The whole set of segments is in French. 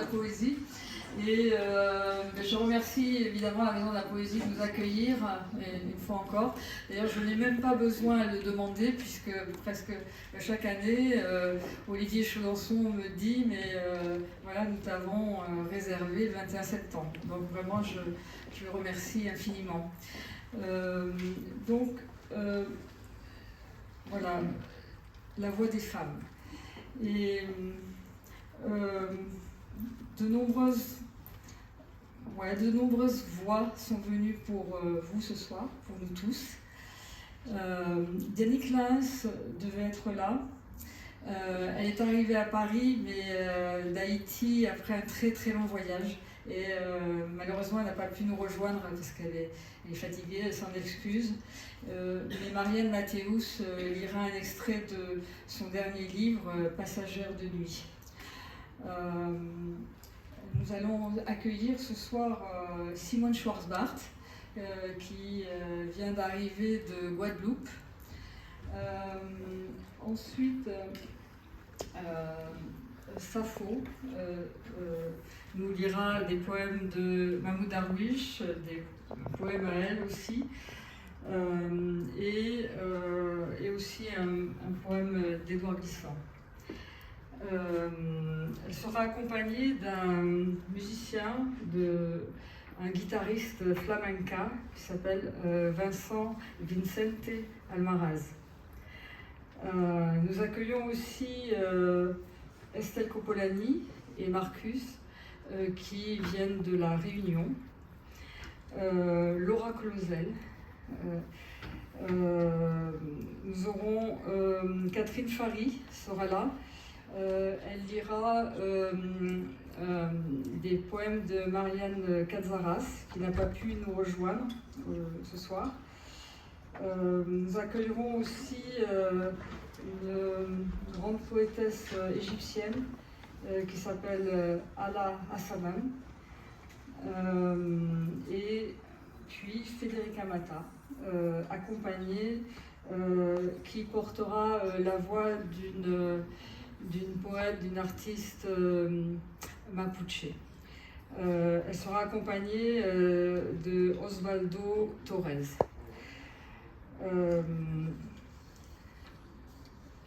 la poésie. Et je remercie évidemment la Maison de la Poésie de nous accueillir, une fois encore. D'ailleurs, je n'ai même pas besoin de le demander, puisque presque chaque année, Olivier Chaudançon me dit, mais voilà, nous t'avons réservé le 21 septembre. Donc vraiment, je le remercie infiniment. Voilà, la voix des femmes. Et de nombreuses voix sont venues pour vous ce soir, pour nous tous. Diany Claes devait être là. Elle est arrivée à Paris, mais d'Haïti après un très très long voyage. Et malheureusement, elle n'a pas pu nous rejoindre parce qu'elle est fatiguée, elle s'en excuse. Mais Marianne Mathéus lira un extrait de son dernier livre, Passagère de nuit. Nous allons accueillir ce soir Simone Schwarzbart, qui vient d'arriver de Guadeloupe. Ensuite, Sappho nous lira des poèmes de Mahmoud Darwish, des poèmes à elle aussi, et aussi un poème d'Édouard Glissant. Elle sera accompagnée d'un musicien, un guitariste flamenca qui s'appelle Vincent Vicente Almaraz. Nous accueillons aussi Estelle Copolani et Marcus qui viennent de La Réunion. Laura Clozel. Nous aurons Catherine Fary sera là. Elle lira des poèmes de Marianne Katsaras, qui n'a pas pu nous rejoindre ce soir. Nous accueillerons aussi une grande poétesse égyptienne qui s'appelle Ala Hassaman, et puis Federica Mata, accompagnée, qui portera la voix d'une poète, d'une artiste mapuche. Elle sera accompagnée de Osvaldo Torres.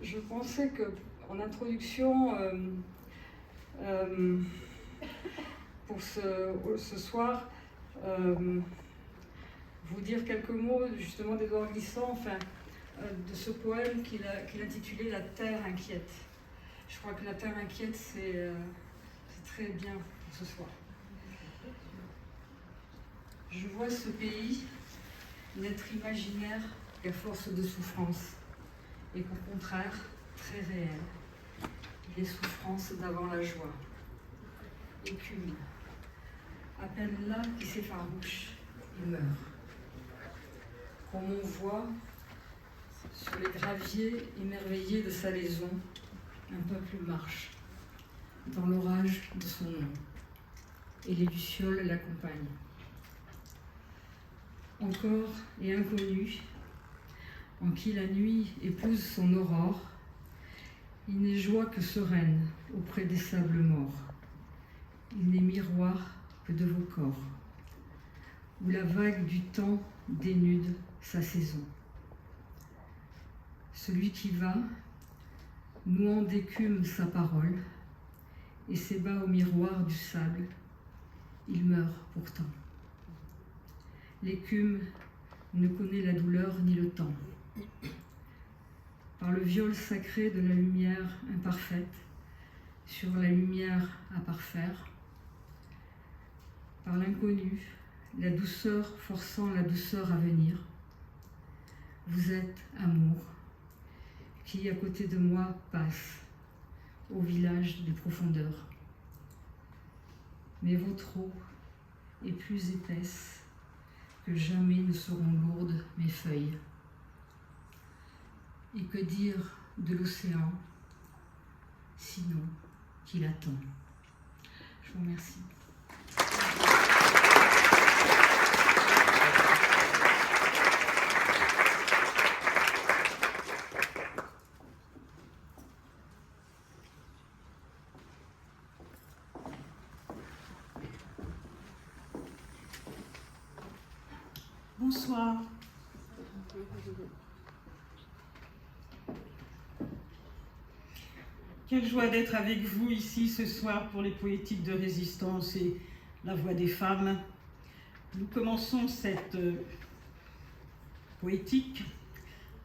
Je pensais qu'en introduction, pour ce soir, vous dire quelques mots justement d'Édouard Glissant, enfin, de ce poème qu'il intitulait La Terre inquiète. Je crois que La Terre inquiète, c'est très bien pour ce soir. Je vois ce pays n'être imaginaire qu'à force de souffrance, et qu'au contraire, très réel. Les souffrances d'avant la joie. Écume, à peine là qui s'effarouche et meurt. Comme on voit sur les graviers émerveillés de Salaison, un peuple marche dans l'orage de son nom, et les lucioles l'accompagnent. Encore et inconnu, en qui la nuit épouse son aurore, il n'est joie que sereine auprès des sables morts. Il n'est miroir que de vos corps, où la vague du temps dénude sa saison. Celui qui va, nouant d'écume sa parole, et s'ébat au miroir du sable, il meurt pourtant. L'écume ne connaît la douleur ni le temps. Par le viol sacré de la lumière imparfaite, sur la lumière à parfaire, par l'inconnu, la douceur forçant la douceur à venir, vous êtes amour, qui à côté de moi passe au village des profondeurs. Mais votre eau est plus épaisse que jamais ne seront lourdes mes feuilles. Et que dire de l'océan, sinon qu'il attend. Je vous remercie. Bonsoir. Quelle joie d'être avec vous ici ce soir pour les poétiques de résistance et la voix des femmes. Nous commençons cette poétique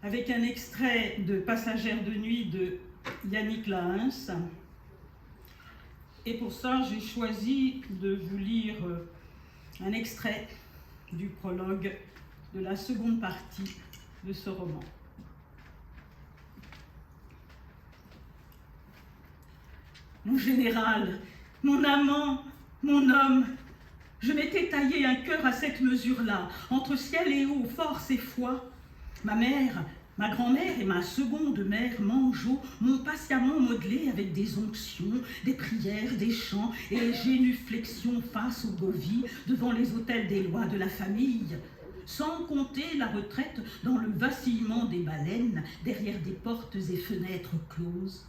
avec un extrait de Passagère de nuit de Yannick Lahens. Et pour ça, j'ai choisi de vous lire un extrait du prologue de la seconde partie de ce roman. Mon général, mon amant, mon homme, je m'étais taillé un cœur à cette mesure-là, entre ciel et eau, force et foi. Ma mère, ma grand-mère et ma seconde mère, Mangeot, m'ont patiemment modelé avec des onctions, des prières, des chants et les génuflexions face aux bovies devant les autels des lois de la famille, sans compter la retraite dans le vacillement des baleines derrière des portes et fenêtres closes.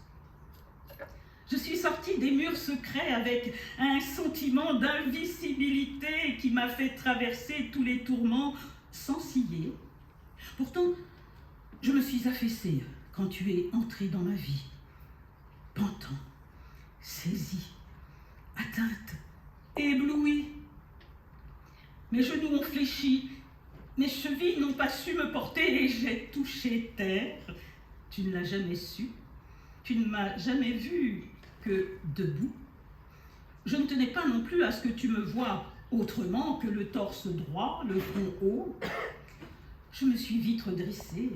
Je suis sortie des murs secrets avec un sentiment d'invisibilité qui m'a fait traverser tous les tourments sans ciller. Pourtant, je me suis affaissée quand tu es entrée dans ma vie, pantant, saisie, atteinte, éblouie. Mes genoux ont fléchi, mes chevilles n'ont pas su me porter et j'ai touché terre. Tu ne l'as jamais su, tu ne m'as jamais vue que debout. Je ne tenais pas non plus à ce que tu me vois autrement que le torse droit, le front haut. Je me suis vite redressée,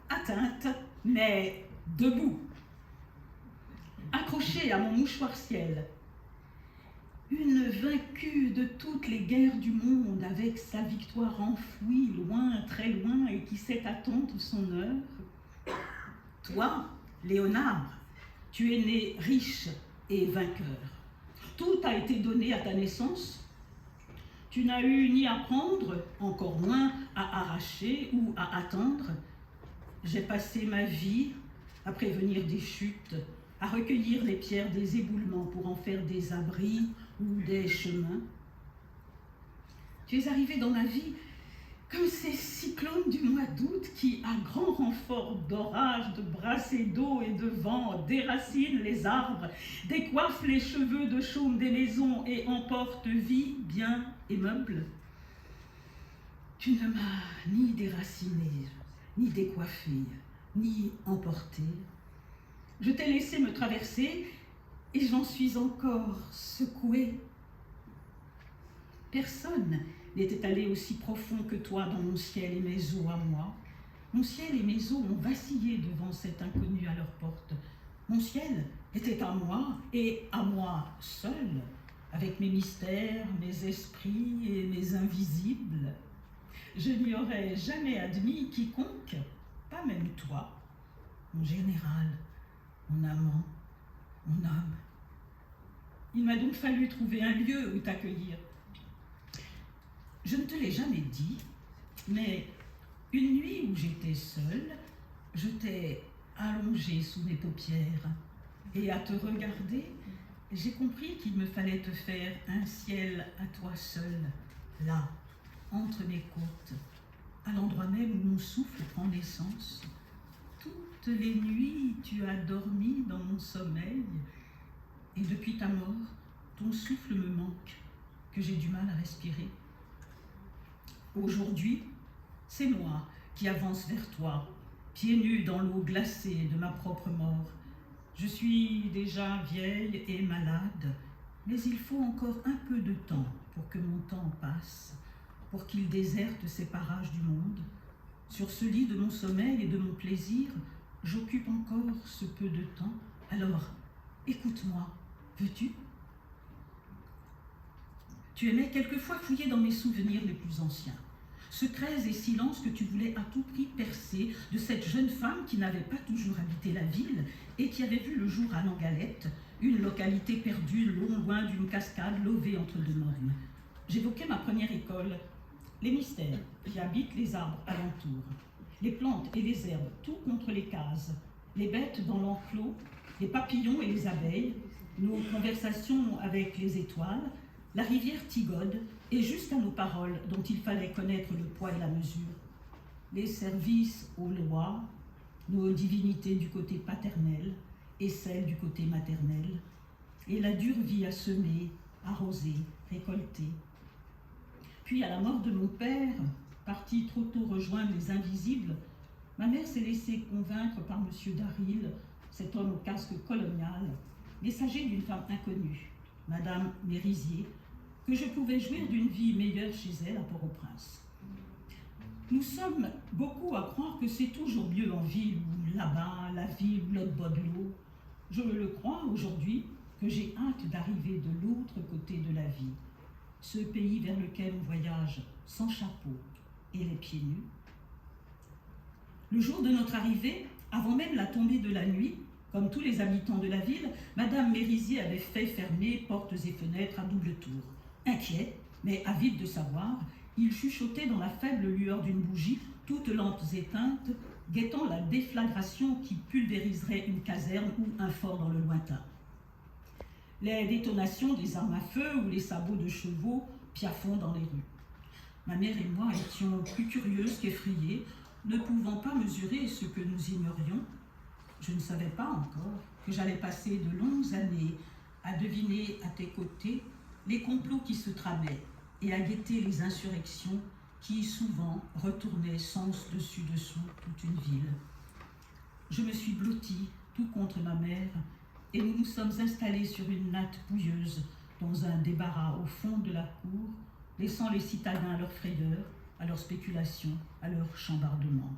atteinte, mais debout, accrochée à mon mouchoir ciel. Une vaincue de toutes les guerres du monde, avec sa victoire enfouie loin, très loin, et qui sait attendre son heure. Toi, Léonard, tu es né riche et vainqueur. Tout a été donné à ta naissance. Tu n'as eu ni à prendre, encore moins à arracher ou à attendre. J'ai passé ma vie à prévenir des chutes, à recueillir les pierres des éboulements pour en faire des abris ou des chemins. Tu es arrivé dans ma vie comme ces cyclones du mois d'août qui, à grand renfort d'orage, de brassées d'eau et de vent, déracinent les arbres, décoiffent les cheveux de chaume des maisons et emportent vie, biens et meubles. Tu ne m'as ni déraciné, ni décoiffé, ni emporté. Je t'ai laissé me traverser et j'en suis encore secouée. Personne n'était allé aussi profond que toi dans mon ciel et mes eaux à moi. Mon ciel et mes eaux ont vacillé devant cet inconnu à leur porte. Mon ciel était à moi et à moi seul, avec mes mystères, mes esprits et mes invisibles. Je n'y aurais jamais admis quiconque, pas même toi, mon général, mon amant, mon homme. Il m'a donc fallu trouver un lieu où t'accueillir. Je ne te l'ai jamais dit, mais une nuit où j'étais seule, je t'ai allongée sous mes paupières et à te regarder, j'ai compris qu'il me fallait te faire un ciel à toi seul, là, entre mes côtes, à l'endroit même où mon souffle prend naissance. Toutes les nuits, tu as dormi dans mon sommeil et depuis ta mort, ton souffle me manque, que j'ai du mal à respirer. Aujourd'hui, c'est moi qui avance vers toi, pieds nus dans l'eau glacée de ma propre mort. Je suis déjà vieille et malade, mais il faut encore un peu de temps pour que mon temps passe, pour qu'il déserte ces parages du monde. Sur ce lit de mon sommeil et de mon plaisir, j'occupe encore ce peu de temps. Alors, écoute-moi, veux-tu ? Tu aimais quelquefois fouiller dans mes souvenirs les plus anciens, secrets et silences que tu voulais à tout prix percer de cette jeune femme qui n'avait pas toujours habité la ville et qui avait vu le jour à Langalette, une localité perdue loin d'une cascade lovée entre deux mornes. J'évoquais ma première école, les mystères qui habitent les arbres alentours, les plantes et les herbes, tout contre les cases, les bêtes dans l'enclos, les papillons et les abeilles, nos conversations avec les étoiles, La rivière Tigode est juste à nos paroles dont il fallait connaître le poids et la mesure. Les services aux lois, nos divinités du côté paternel et celles du côté maternel, et la dure vie à semer, arroser, récolter. Puis à la mort de mon père, parti trop tôt rejoindre les invisibles, ma mère s'est laissée convaincre par M. Daryl, cet homme au casque colonial, messager d'une femme inconnue, Madame Mérisier, que je pouvais jouir d'une vie meilleure chez elle à Port-au-Prince. Nous sommes beaucoup à croire que c'est toujours mieux en ville ou là-bas, la ville ou l'autre bord de l'eau. Je le crois aujourd'hui que j'ai hâte d'arriver de l'autre côté de la vie, ce pays vers lequel on voyage sans chapeau et les pieds nus. Le jour de notre arrivée, avant même la tombée de la nuit, comme tous les habitants de la ville, Madame Mérisier avait fait fermer portes et fenêtres à double tour. Inquiet, mais avide de savoir, il chuchotait dans la faible lueur d'une bougie, toutes lampes éteintes, guettant la déflagration qui pulvériserait une caserne ou un fort dans le lointain. Les détonations des armes à feu ou les sabots de chevaux piaffant dans les rues. Ma mère et moi étions plus curieuses qu'effrayées, ne pouvant pas mesurer ce que nous ignorions. Je ne savais pas encore que j'allais passer de longues années à deviner à tes côtés les complots qui se tramaient et à guetter les insurrections qui souvent retournaient sens dessus-dessous toute une ville. Je me suis blottie tout contre ma mère et nous nous sommes installés sur une natte bouilleuse dans un débarras au fond de la cour, laissant les citadins à leur frayeur, à leurs spéculations, à leur chambardement.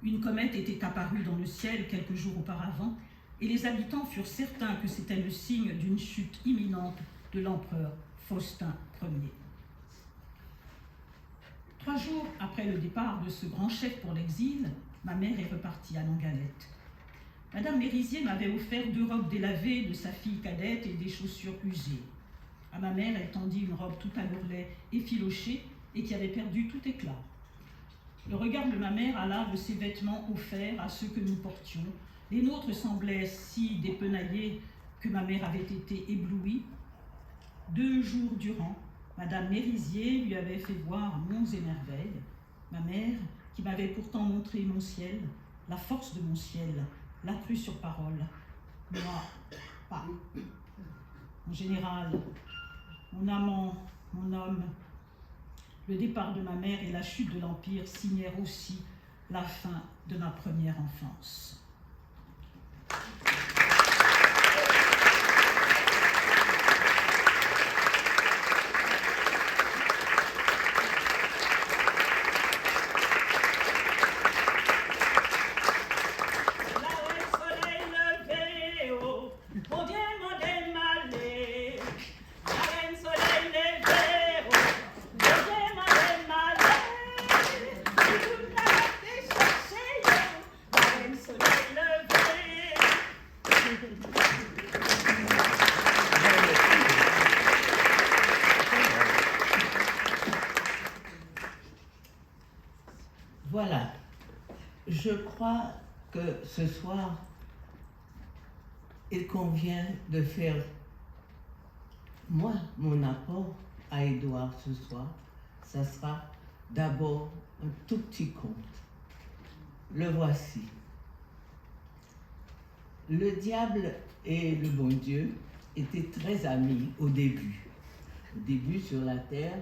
Une comète était apparue dans le ciel quelques jours auparavant et les habitants furent certains que c'était le signe d'une chute imminente de l'empereur Faustin Ier. 3 jours après le départ de ce grand chef pour l'exil, ma mère est repartie à Langalette. Madame Mérisier m'avait offert 2 robes délavées de sa fille cadette et des chaussures usées. À ma mère, elle tendit une robe tout à l'ourlet effilochée et qui avait perdu tout éclat. Le regard de ma mère alla de ses vêtements offerts à ceux que nous portions. Les nôtres semblaient si dépenaillés que ma mère avait été éblouie. 2 jours durant, Madame Mérisier lui avait fait voir monts et merveilles. Ma mère, qui m'avait pourtant montré mon ciel, la force de mon ciel, l'a cru sur parole. Moi, pas. En général, mon amant, mon homme, le départ de ma mère et la chute de l'Empire signèrent aussi la fin de ma première enfance. Voilà, je crois que ce soir, il convient de faire, moi, mon apport à Édouard ce soir. Ça sera d'abord un tout petit conte. Le voici. Le diable et le bon Dieu étaient très amis au début. Au début, sur la terre,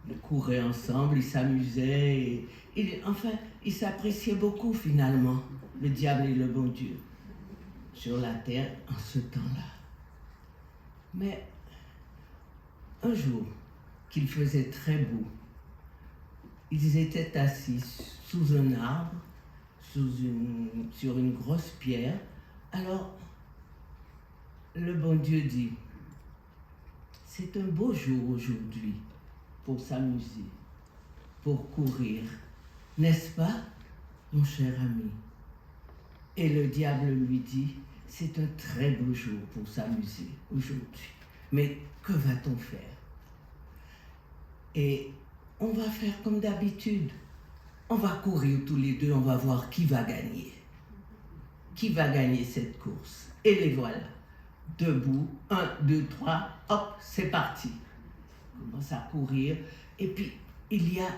ils couraient ensemble, ils s'amusaient, ils s'appréciaient beaucoup finalement, le diable et le bon Dieu, sur la terre en ce temps-là. Mais un jour, qu'il faisait très beau, ils étaient assis sous un arbre, sur une grosse pierre. Alors, le bon Dieu dit, c'est un beau jour aujourd'hui pour s'amuser, pour courir, n'est-ce pas, mon cher ami? Et le diable lui dit, c'est un très beau jour pour s'amuser aujourd'hui. Mais que va-t-on faire? Et on va faire comme d'habitude. On va courir tous les deux, on va voir qui va gagner. Qui va gagner cette course? Et les voilà. debout, 1, 2, 3, hop, c'est parti. On commence à courir, et puis il y a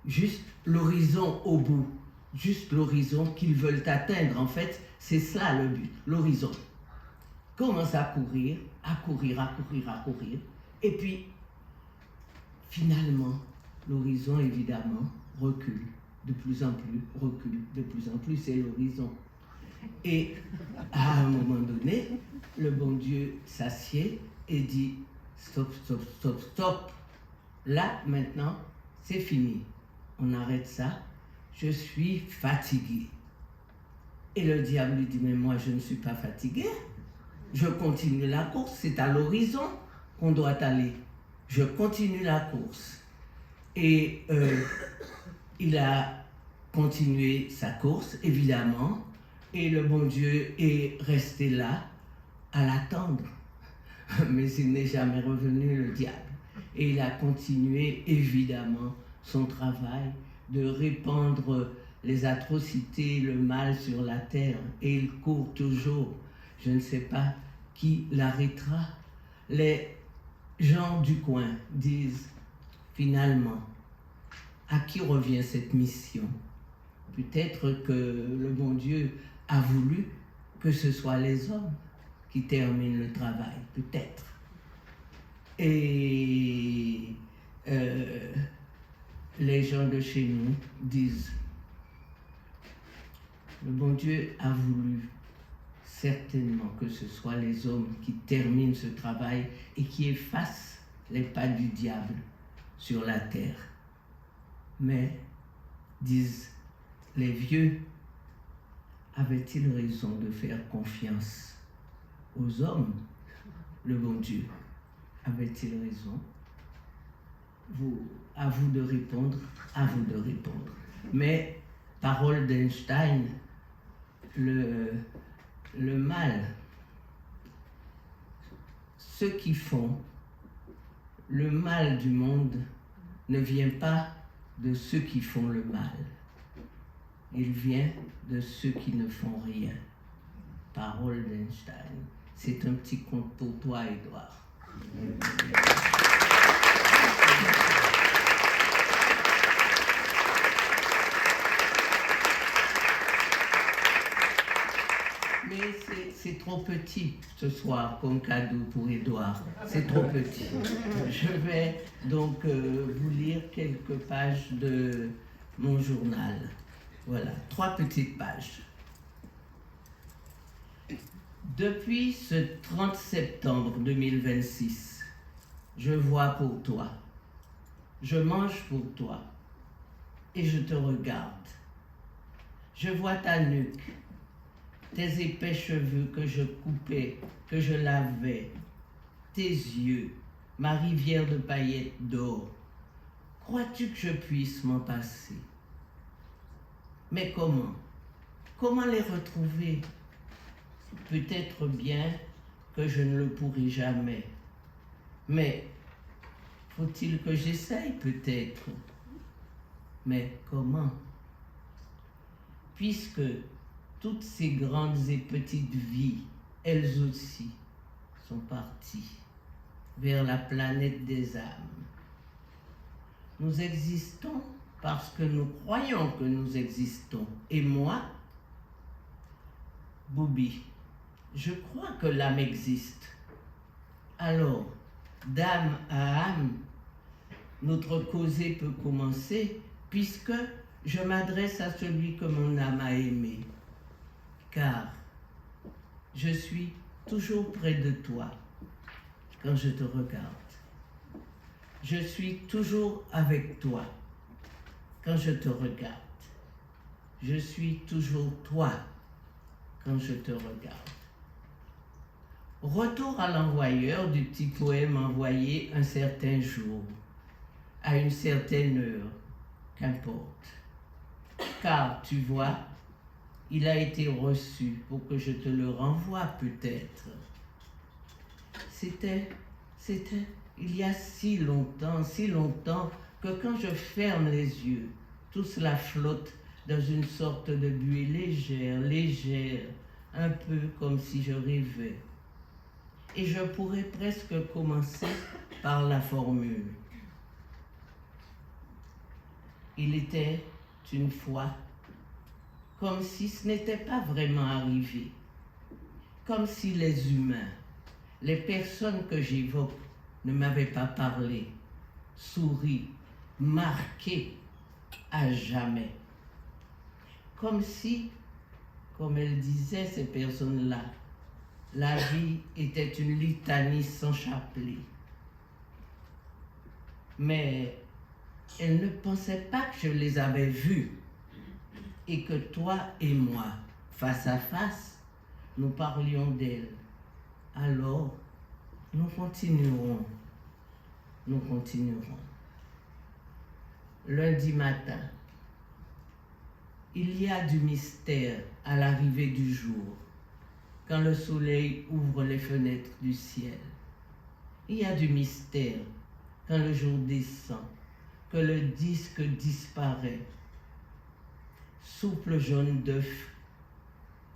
juste l'horizon au bout, juste l'horizon qu'ils veulent atteindre. En fait, c'est ça le but, l'horizon. Commence à courir, à courir, à courir, à courir, et puis finalement, l'horizon évidemment recule, de plus en plus, recule, de plus en plus, c'est l'horizon. Et à un moment donné, le bon Dieu s'assied et dit stop, stop, stop, stop. Là, maintenant, c'est fini. On arrête ça. Je suis fatigué. Et le diable lui dit, mais moi, je ne suis pas fatigué. Je continue la course. C'est à l'horizon qu'on doit aller. Je continue la course. Et il a continué sa course, évidemment. Et le bon Dieu est resté là à l'attendre. Mais il n'est jamais revenu, le diable. Et il a continué, évidemment, son travail de répandre les atrocités, le mal sur la terre. Et il court toujours. Je ne sais pas qui l'arrêtera. Les gens du coin disent, finalement, à qui revient cette mission? Peut-être que le bon Dieu a voulu que ce soit les hommes qui terminent le travail, peut-être. Et les gens de chez nous disent, le bon Dieu a voulu certainement que ce soit les hommes qui terminent ce travail et qui effacent les pas du diable sur la terre. Mais, disent les vieux, avait-il raison de faire confiance aux hommes? Le bon Dieu, avait-il raison? À vous de répondre, à vous de répondre. Mais, parole d'Einstein, le mal, ceux qui font le mal du monde ne vient pas de ceux qui font le mal. Il vient de ceux qui ne font rien. Parole d'Einstein. C'est un petit conte pour toi, Édouard. Mais c'est trop petit ce soir comme cadeau pour Édouard. C'est trop petit. Je vais donc vous lire quelques pages de mon journal. Voilà, 3 petites pages. Depuis ce 30 septembre 2026, je vois pour toi, je mange pour toi et je te regarde. Je vois ta nuque, tes épais cheveux que je coupais, que je lavais, tes yeux, ma rivière de paillettes d'or. Crois-tu que je puisse m'en passer? Mais comment? Comment les retrouver? Peut-être bien que je ne le pourrai jamais. Mais faut-il que j'essaye peut-être? Mais comment? Puisque toutes ces grandes et petites vies, elles aussi, sont parties vers la planète des âmes. Nous existons parce que nous croyons que nous existons. Et moi, Boubi, je crois que l'âme existe. Alors, d'âme à âme, notre causée peut commencer puisque je m'adresse à celui que mon âme a aimé. Car je suis toujours près de toi quand je te regarde. Je suis toujours avec toi quand je te regarde. Je suis toujours toi quand je te regarde. Retour à l'envoyeur du petit poème envoyé un certain jour, à une certaine heure, qu'importe. Car, tu vois, il a été reçu pour que je te le renvoie peut-être. C'était il y a si longtemps que quand je ferme les yeux, tout cela flotte dans une sorte de buée légère, un peu comme si je rêvais. et je pourrais presque commencer par la formule. Il était une fois comme si ce n'était pas vraiment arrivé, comme si les humains, les personnes que j'évoque ne m'avaient pas parlé, souri, marqué à jamais. Comme si, comme elle disait, ces personnes-là, la vie était une litanie sans chapelet. Mais elle ne pensait pas que je les avais vus et que toi et moi, face à face, nous parlions d'elle. Alors, nous continuerons. Nous continuerons. Lundi matin, il y a du mystère à l'arrivée du jour, quand le soleil ouvre les fenêtres du ciel. Il y a du mystère quand le jour descend, que le disque disparaît. Souple jaune d'œuf,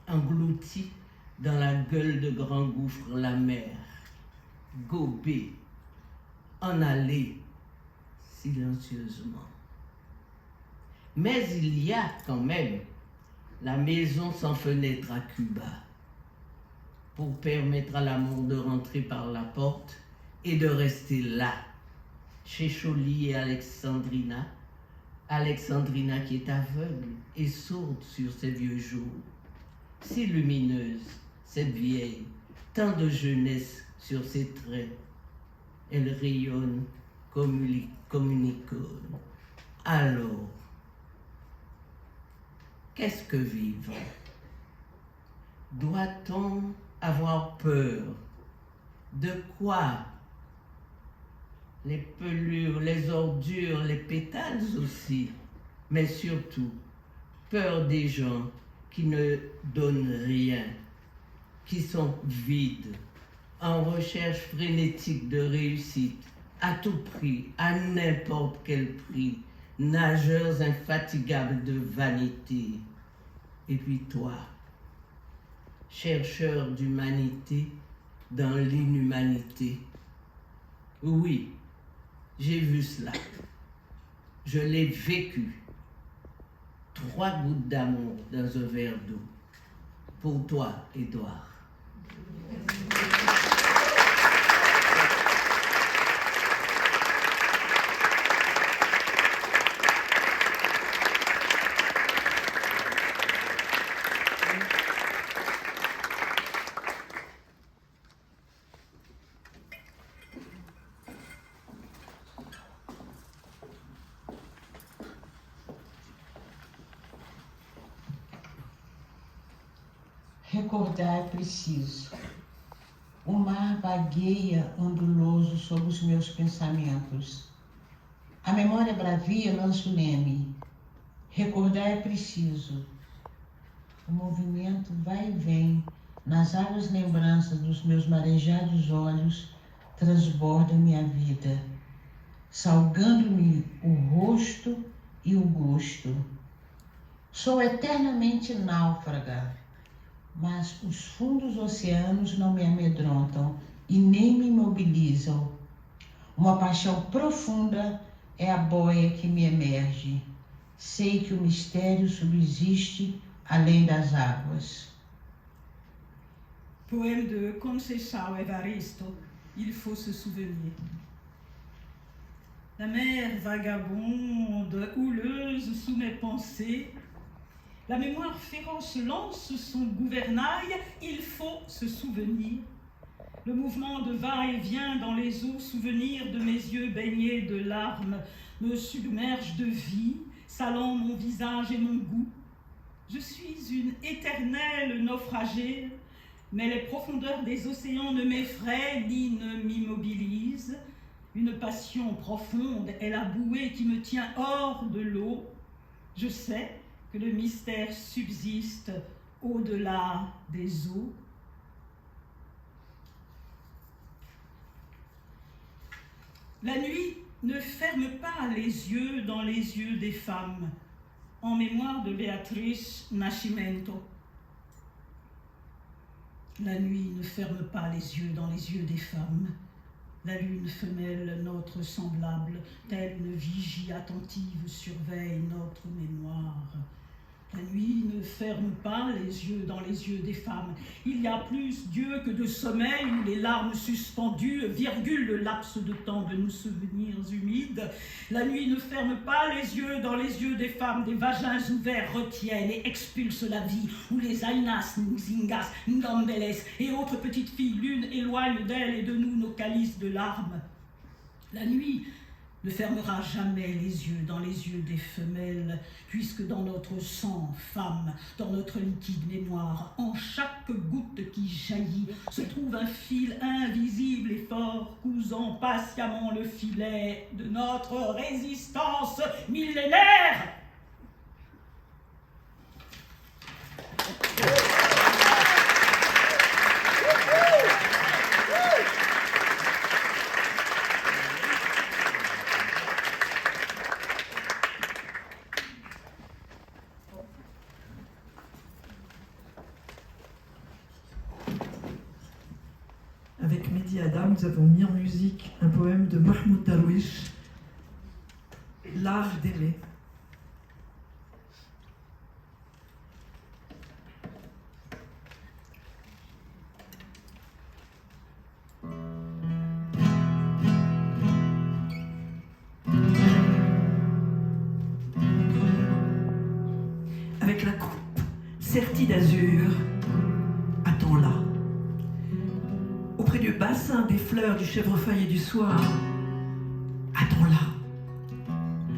englouti dans la gueule de grand gouffre la mer, gobé, en allée, silencieusement. Mais il y a quand même la maison sans fenêtre à Cuba, pour permettre à l'amour de rentrer par la porte et de rester là, chez Choli et Alexandrina qui est aveugle et sourde sur ses vieux jours. Si lumineuse, cette vieille, tant de jeunesse sur ses traits, elle rayonne comme une icône. Alors, qu'est-ce que vivre? Doit-on avoir peur? De quoi? Les pelures, les ordures, les pétales aussi, mais surtout, peur des gens qui ne donnent rien, qui sont vides, en recherche frénétique de réussite, à tout prix, à n'importe quel prix, nageurs infatigables de vanité. Et puis toi, chercheur d'humanité dans l'inhumanité. Oui, j'ai vu cela. Je l'ai vécu. 3 gouttes d'amour dans un verre d'eau. Pour toi, Édouard. Recordar é preciso. O mar vagueia onduloso sob os meus pensamentos. A memória bravia lança o leme. Recordar é preciso. O movimento vai e vem nas águas lembranças dos meus marejados olhos, transborda minha vida, salgando-me o rosto e o gosto. Sou eternamente náufraga, mas os fundos oceanos não me amedrontam e nem me imobilizam. Uma paixão profunda é a boia que me emerge. Sei que o mistério subsiste além das águas. Poème de Conceição Evaristo, il faut se souvenir. La mer vagabonde, houleuse sous mes pensées, la mémoire féroce lance son gouvernail, il faut se souvenir. Le mouvement de va-et-vient dans les eaux, souvenir de mes yeux baignés de larmes, me submerge de vie, salant mon visage et mon goût. Je suis une éternelle naufragée, mais les profondeurs des océans ne m'effraient ni ne m'immobilisent. Une passion profonde est la bouée qui me tient hors de l'eau. Je sais que le mystère subsiste au-delà des eaux. La nuit ne ferme pas les yeux dans les yeux des femmes, en mémoire de Beatriz Nascimento. La nuit ne ferme pas les yeux dans les yeux des femmes. La lune femelle, notre semblable, telle une vigie attentive, surveille notre mémoire. La nuit ne ferme pas les yeux dans les yeux des femmes. Il y a plus Dieu que de sommeil où les larmes suspendues virgulent le laps de temps de nos souvenirs humides. La nuit ne ferme pas les yeux dans les yeux des femmes. Des vagins ouverts retiennent et expulsent la vie, où les Ainas, Nzingas, Ngambeles et autres petites filles l'une éloignent d'elles et de nous nos calices de larmes. La nuit ne fermera jamais les yeux dans les yeux des femelles, puisque dans notre sang, femme, dans notre liquide mémoire, en chaque goutte qui jaillit, se trouve un fil invisible et fort, cousant patiemment le filet de notre résistance millénaire. Avec Mehdi Adam, nous avons mis en musique un poème de Mahmoud Darwish, L'art d'aimer. Avec la coupe sertie d'azur, attends-la. Auprès du bassin des fleurs du chèvrefeuille et du soir, attends-la.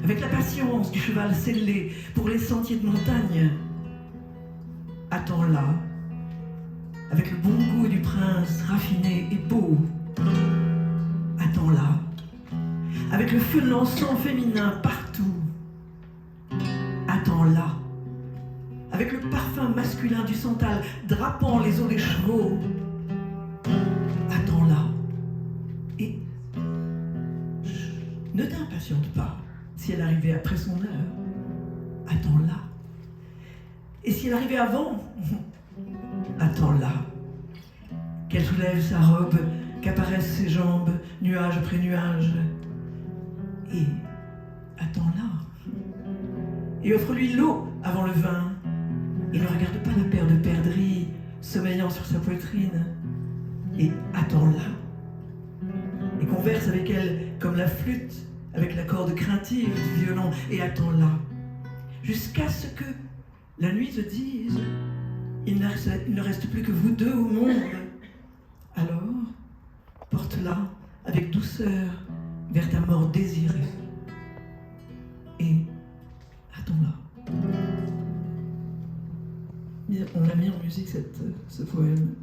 Avec la patience du cheval sellé pour les sentiers de montagne, attends-la. Avec le bon goût du prince raffiné et beau, attends-la. Avec le feu de l'encens féminin partout, attends-la. Avec le parfum masculin du santal drapant les os des chevaux, attends-la. Et ne t'impatiente pas si elle arrivait après son heure. Attends-la. Et si elle arrivait avant, attends-la. Qu'elle soulève sa robe, qu'apparaissent ses jambes, nuage après nuage. Et attends-la. Et offre-lui l'eau avant le vin. Et ne regarde pas la paire de perdrix sommeillant sur sa poitrine. Et attends-la. Et converse avec elle comme la flûte avec la corde craintive du violon. Et attends-la. Jusqu'à ce que la nuit te dise il ne reste plus que vous deux au monde. Alors, porte-la avec douceur vers ta mort désirée. Et attends-la. On a mis en musique ce poème,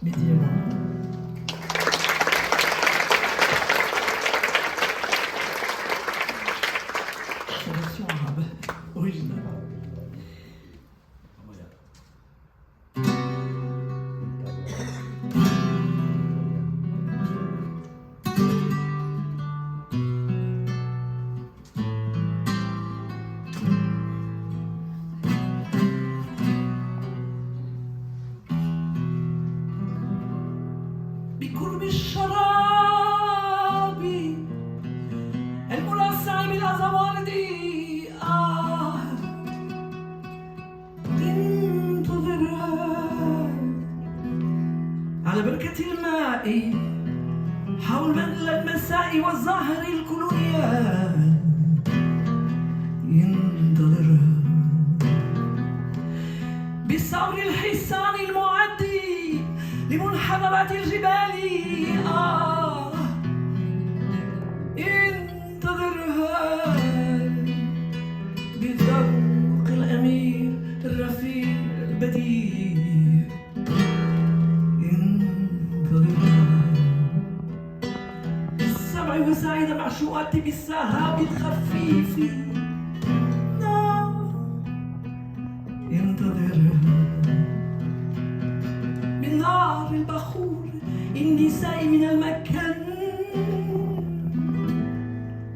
Mehdi et moi. La version arabe, originale. بقرب الشراب الملاسع بالأزوار دي تنتظرها على بركة الماء حول المساء والزهر الكلونيان ينتظرها بالثور الحسان المعدي لمنحدرات الجبال انتظرها بذوق الأمير الرفيع البديع انتظرها بالسبع وسعيد معشوقات بالسهاب الخفيف انتظرها نار البخور النساء من المكان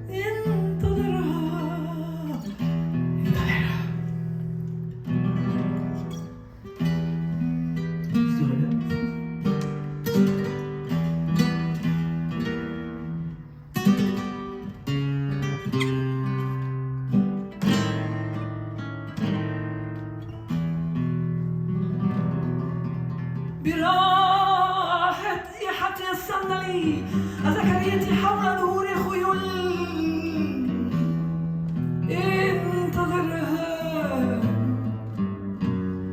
انتظرها انتظرها يسرنا لي زكريتي حول ظهور خيول انتظرها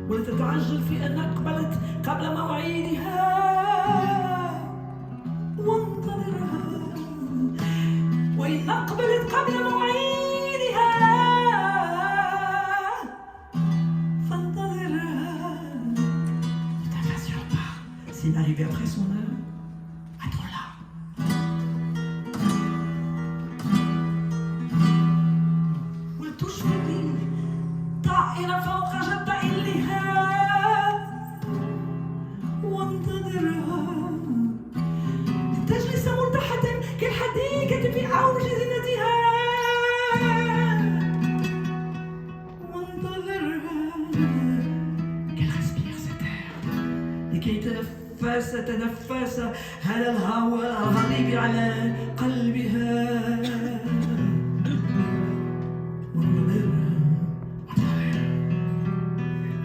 ولا تتعجل في أن أقبلت قبل موعدها وانتظرها وإن أقبلت قبل موعدها فانتظرها. Ne t'impatiente pas. S'il arrivait après son heure, attends-la. ولتشفقي طائرة فوق جبائلها وانتظرها لتجلس مرتاحة كالحديقة في أوج زينتها وانتظرها qu'elle respire cet air لكي تنفس هذا الهواء الغريب على قلبها وانتظرها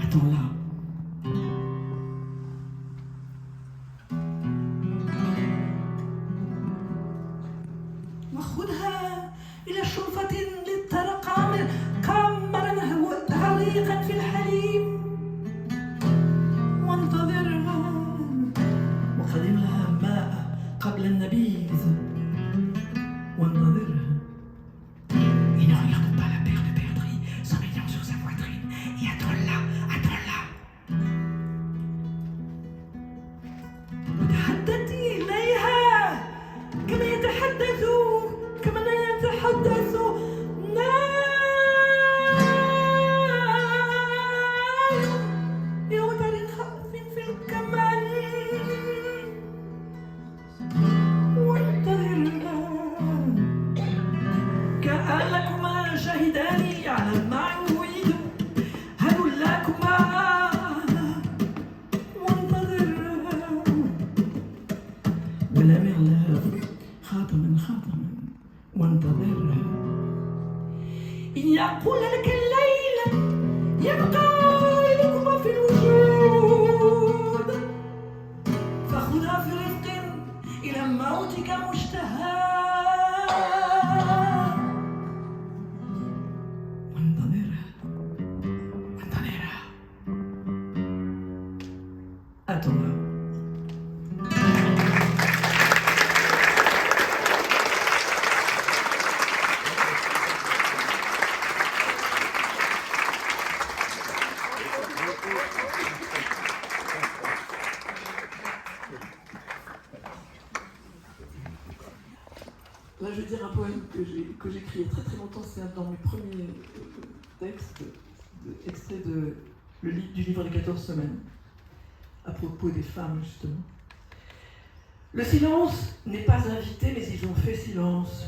attends-la. وخذها إلى شرفة للترقام قمرا غريقا في الحليب وانتظرها وقدم لها ماء قبل النبيذ وانتظرها. Il ne regarde pas la paire de perdrix sommeillant sur sa poitrine et attends-la, attends-la. وتحدثي إليها كما يتحدث ناي يغدر خاف في الكمان وانتظرها كأنكما شهدان على ما يريد هدلاكما وانتظرها ولا مرلها خاتما وانتظرها. إن يقول لك الليل يبقى لكما في الوجود فخذها في رفق إلى موتك مشتهى وانتظرها attends-la. Là, je vais dire un poème que j'ai écrit il y a très très longtemps. C'est dans mes premiers textes, extrait du livre des 14 semaines, à propos des femmes, justement. Le silence n'est pas invité, mais ils ont fait silence.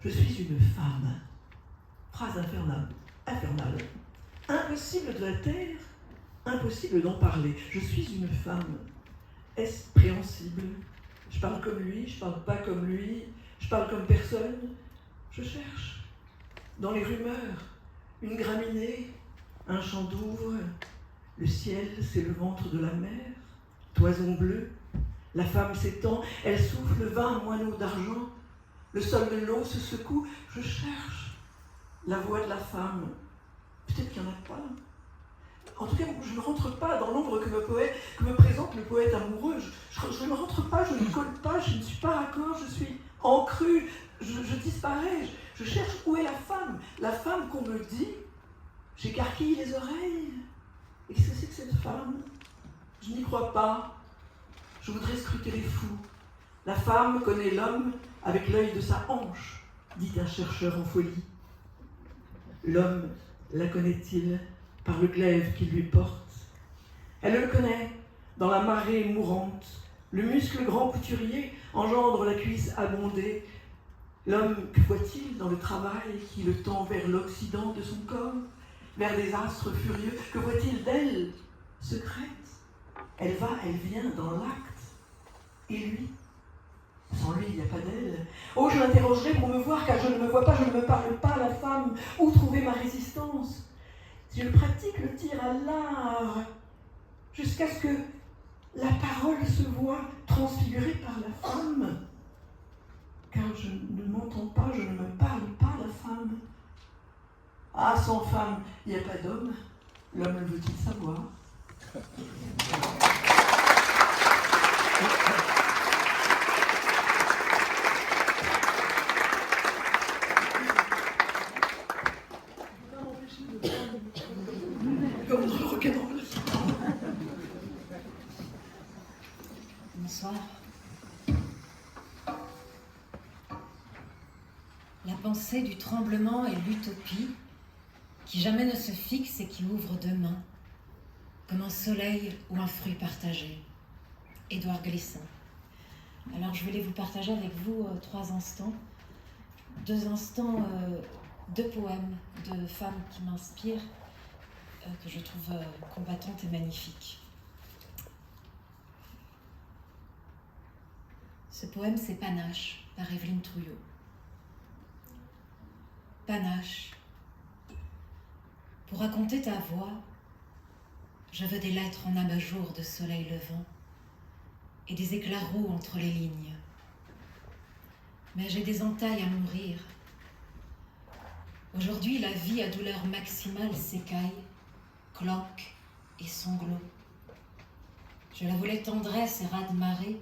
Je suis une femme. Phrase infernale. Impossible de la taire, impossible d'en parler. Je suis une femme. Est-ce préhensible? Je parle comme lui, je parle pas comme lui. Je parle comme personne, je cherche. Dans les rumeurs, une graminée, un champ d'ouvre, le ciel, c'est le ventre de la mer, toison bleue, la femme s'étend, elle souffle 20 moineaux d'argent, le sol de l'eau se secoue, je cherche la voix de la femme. Peut-être qu'il n'y en a pas. En tout cas, je ne rentre pas dans l'ombre que me présente le poète amoureux. Je ne rentre pas, je ne colle pas, je ne suis pas raccord, je suis en crue, je disparais, je cherche où est la femme qu'on me dit, j'écarquille les oreilles. Et qu'est-ce que c'est que cette femme? Je n'y crois pas, je voudrais scruter les fous. La femme connaît l'homme avec l'œil de sa hanche, dit un chercheur en folie. L'homme la connaît-il par le glaive qu'il lui porte? Elle le connaît dans la marée mourante. Le muscle grand couturier engendre la cuisse abondée. L'homme, que voit-il dans le travail qui le tend vers l'occident de son corps, vers des astres furieux? Que voit-il d'elle, secrète? Elle va, elle vient dans l'acte. Et lui? Sans lui, il n'y a pas d'elle. Oh, je l'interrogerai pour me voir, car je ne me vois pas, je ne me parle pas, la femme. Où trouver ma résistance? Si je pratique le tir à l'art, jusqu'à ce que la parole se voie transfiguré par la femme. Car je ne m'entends pas, je ne me parle pas la femme. Ah, sans femme, il n'y a pas d'homme. L'homme le veut-il savoir? Comme dans le rock'n'roll. Bonsoir. La pensée du tremblement est l'utopie qui jamais ne se fixe et qui ouvre demain, comme un soleil ou un fruit partagé. Édouard Glissant. Alors je voulais vous partager avec vous 3 instants, 2 instants, 2 poèmes de femmes qui m'inspirent, que je trouve combattantes et magnifiques. Ce poème, c'est Panache, par Évelyne Trouillot. Panache. Pour raconter ta voix, je veux des lettres en abat-jour de soleil levant et des éclats roux entre les lignes. Mais j'ai des entailles à mourir. Aujourd'hui, la vie à douleur maximale s'écaille, cloque et sanglot. Je la voulais tendresse et raz-de-marée.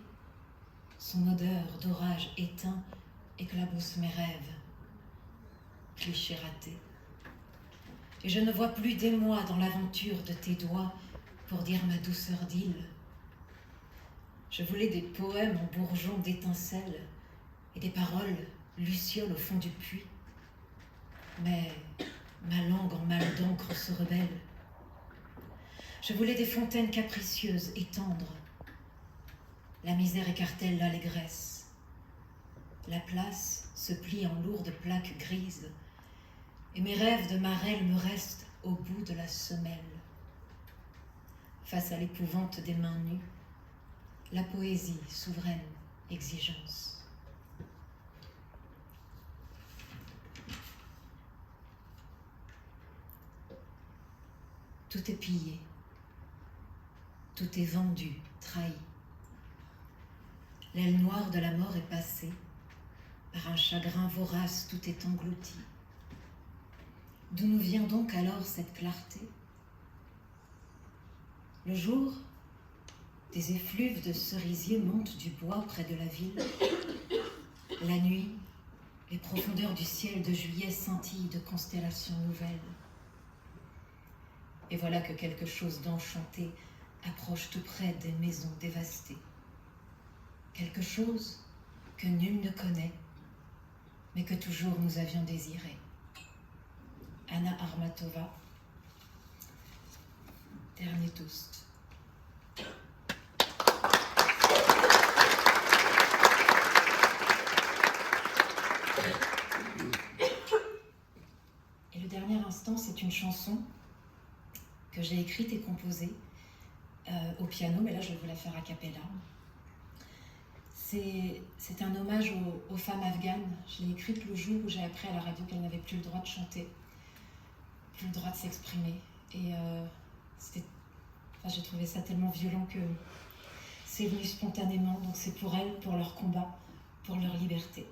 Son odeur d'orage éteint éclabousse mes rêves. Cliché raté. Et je ne vois plus d'émoi dans l'aventure de tes doigts pour dire ma douceur d'île. Je voulais des poèmes en bourgeons d'étincelles et des paroles lucioles au fond du puits. Mais ma langue en mal d'encre se rebelle. Je voulais des fontaines capricieuses et tendres. La misère écartèle l'allégresse. La place se plie en lourdes plaques grises et mes rêves de marelle me restent au bout de la semelle. Face à l'épouvante des mains nues, la poésie, souveraine exigence. Tout est pillé, tout est vendu, trahi. L'aile noire de la mort est passée, par un chagrin vorace tout est englouti. D'où nous vient donc alors cette clarté? Le jour, des effluves de cerisiers montent du bois près de la ville. La nuit, les profondeurs du ciel de juillet scintillent de constellations nouvelles. Et voilà que quelque chose d'enchanté approche tout près des maisons dévastées. Quelque chose que nul ne connaît, mais que toujours nous avions désiré. Anna Armatova, dernier toast. Et le dernier instant, c'est une chanson que j'ai écrite et composée au piano, mais là je vais vous la faire a cappella. C'est un hommage aux femmes afghanes. Je l'ai écrite le jour où j'ai appris à la radio qu'elles n'avaient plus le droit de chanter, plus le droit de s'exprimer. Et j'ai trouvé ça tellement violent que c'est venu spontanément. Donc c'est pour elles, pour leur combat, pour leur liberté.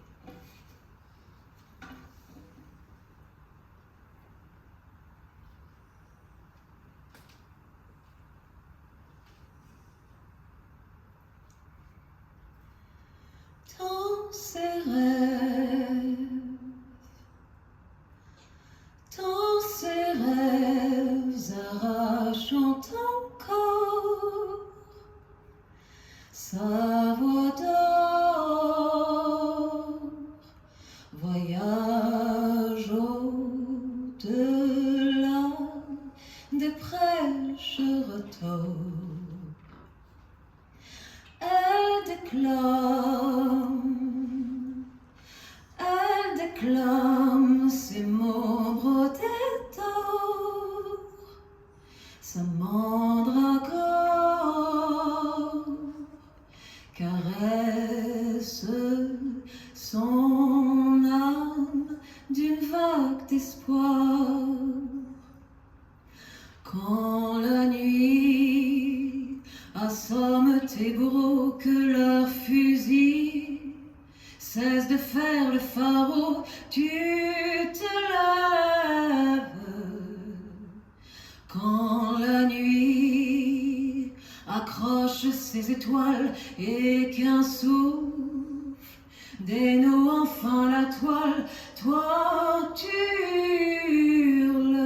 Dans ces rêves arrachant encore sa voix d'or, Cesse de faire le pharaon, tu te lèves. Quand la nuit accroche ses étoiles et qu'un souffle dénoue enfin la toile, toi tu hurles.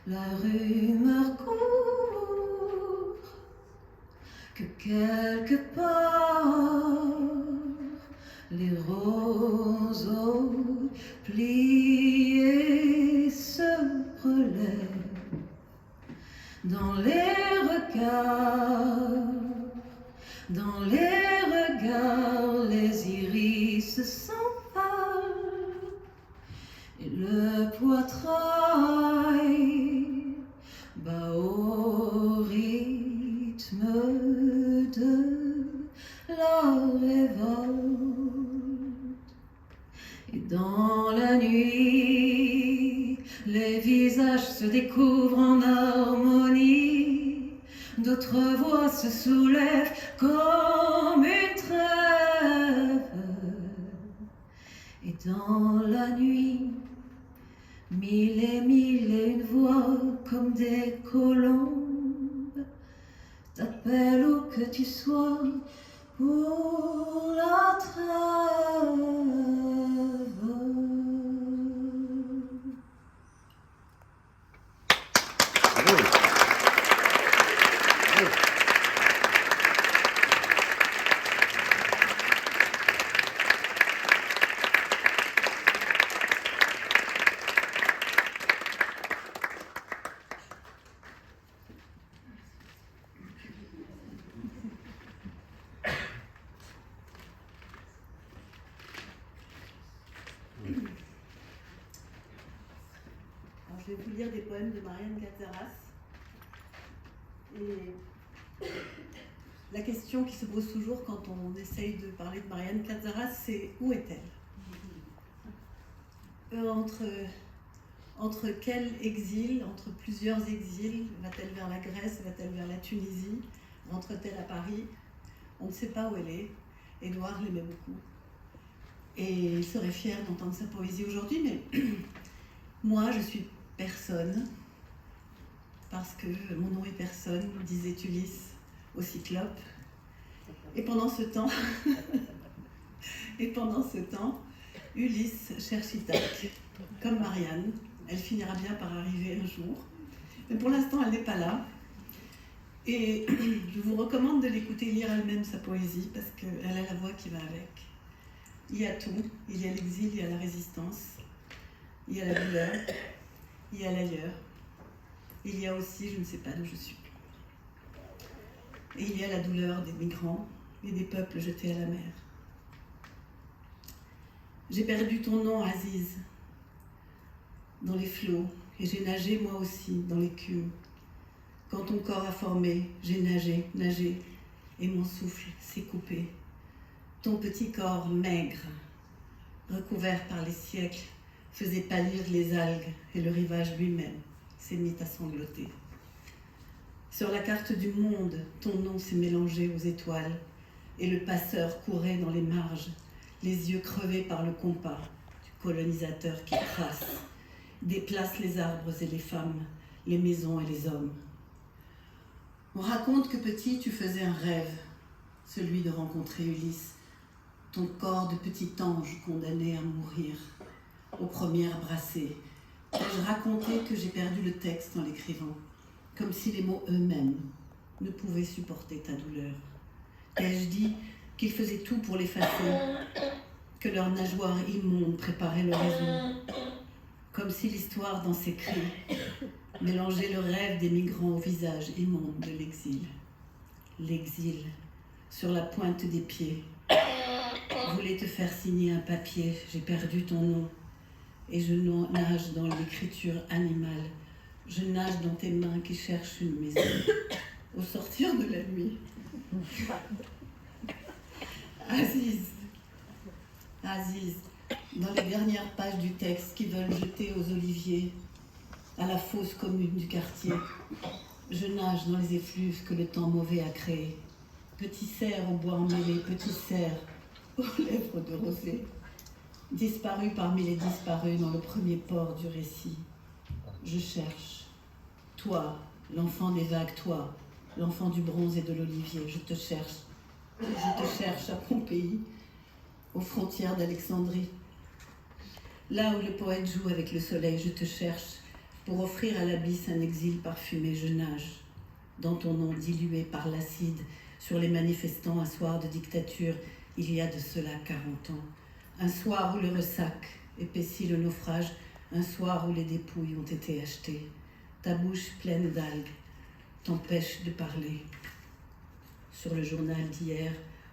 La rumeur court que quelque part les roseaux pliés se relèvent dans les regards, les iris s'empalent et le poitrail bat au rythme de la révolte. Et dans la nuit, les visages se découvrent en harmonie, d'autres voix se soulèvent comme une trêve. Et dans la nuit, mille et une voix comme des colombes t'appellent où que tu sois pour la trêve. Je vais vous lire des poèmes de Marianne Catzaras. Et la question qui se pose toujours quand on essaye de parler de Marianne Catzaras, c'est où est-elle ? Entre quel exil, entre plusieurs exils, va-t-elle vers la Grèce, va-t-elle vers la Tunisie, rentre-t-elle à Paris ? On ne sait pas où elle est. Édouard l'aimait beaucoup. Et il serait fier d'entendre sa poésie aujourd'hui, mais moi je suis personne, parce que mon nom est personne, disait Ulysse au Cyclope. Et pendant ce temps, Ulysse cherche Ithaque, comme Marianne. Elle finira bien par arriver un jour. Mais pour l'instant, elle n'est pas là. Et je vous recommande de l'écouter lire elle-même sa poésie, parce qu'elle a la voix qui va avec. Il y a tout. Il y a l'exil, il y a la résistance, il y a la douleur, il y a l'ailleurs. Il y a aussi, je ne sais pas d'où je suis. Et il y a la douleur des migrants et des peuples jetés à la mer. J'ai perdu ton nom, Aziz, dans les flots, et j'ai nagé moi aussi dans l'écume. Quand ton corps a formé, j'ai nagé, et mon souffle s'est coupé. Ton petit corps maigre recouvert par les siècles, faisait pâlir les algues et le rivage lui-même s'est mis à sangloter. Sur la carte du monde, ton nom s'est mélangé aux étoiles et le passeur courait dans les marges, les yeux crevés par le compas du colonisateur qui trace, déplace les arbres et les femmes, les maisons et les hommes. On raconte que petit, tu faisais un rêve, celui de rencontrer Ulysse, ton corps de petit ange condamné à mourir, aux premières brassées. Ai-je raconté que j'ai perdu le texte en l'écrivant, comme si les mots eux-mêmes ne pouvaient supporter ta douleur? Ai-je dit qu'ils faisaient tout pour l'effacer, que leurs nageoires immondes préparaient l'horizon, comme si l'histoire dans ses cris mélangeait le rêve des migrants au visage immonde de l'exil. L'exil, sur la pointe des pieds, voulait te faire signer un papier, j'ai perdu ton nom, et je nage dans l'écriture animale, je nage dans tes mains qui cherchent une maison, au sortir de la nuit. Aziz, dans les dernières pages du texte qui veulent jeter aux oliviers, à la fosse commune du quartier, je nage dans les effluves que le temps mauvais a créés. Petit cerf au bois emmêlé, petit cerf aux lèvres de rosée, disparu parmi les disparus dans le premier port du récit. Je cherche, toi, l'enfant des vagues, toi, l'enfant du bronze et de l'olivier, je te cherche à Pompéi, aux frontières d'Alexandrie. Là où le poète joue avec le soleil, je te cherche, pour offrir à l'abysse un exil parfumé, je nage, dans ton nom dilué par l'acide, sur les manifestants un soir de dictature, il y a de cela 40 ans. Un soir où le ressac épaissit le naufrage, un soir où les dépouilles ont été achetées. Ta bouche pleine d'algues t'empêche de parler. Sur le journal d'hier,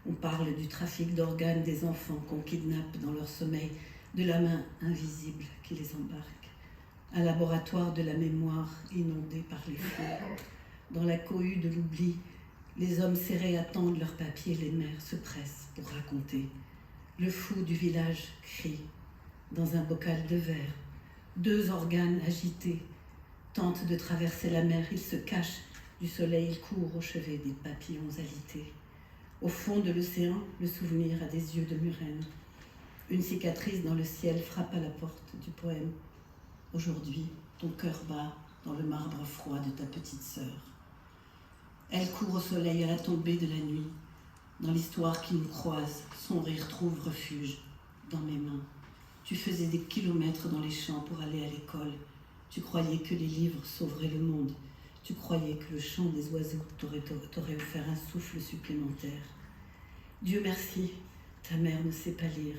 on parle du trafic d'organes des enfants qu'on kidnappe dans leur sommeil, de la main invisible qui les embarque. Un laboratoire de la mémoire inondé par les feux. Dans la cohue de l'oubli, les hommes serrés attendent leurs papiers, les mères se pressent pour raconter. Le fou du village crie dans un bocal de verre. 2 organes agités tentent de traverser la mer, ils se cachent du soleil, ils courent au chevet des papillons alités. Au fond de l'océan, le souvenir a des yeux de murène. Une cicatrice dans le ciel frappe à la porte du poème. Aujourd'hui, ton cœur bat dans le marbre froid de ta petite sœur. Elle court au soleil à la tombée de la nuit. Dans l'histoire qui nous croise, son rire trouve refuge dans mes mains. Tu faisais des kilomètres dans les champs pour aller à l'école. Tu croyais que les livres sauveraient le monde. Tu croyais que le chant des oiseaux t'aurait offert un souffle supplémentaire. Dieu merci, ta mère ne sait pas lire.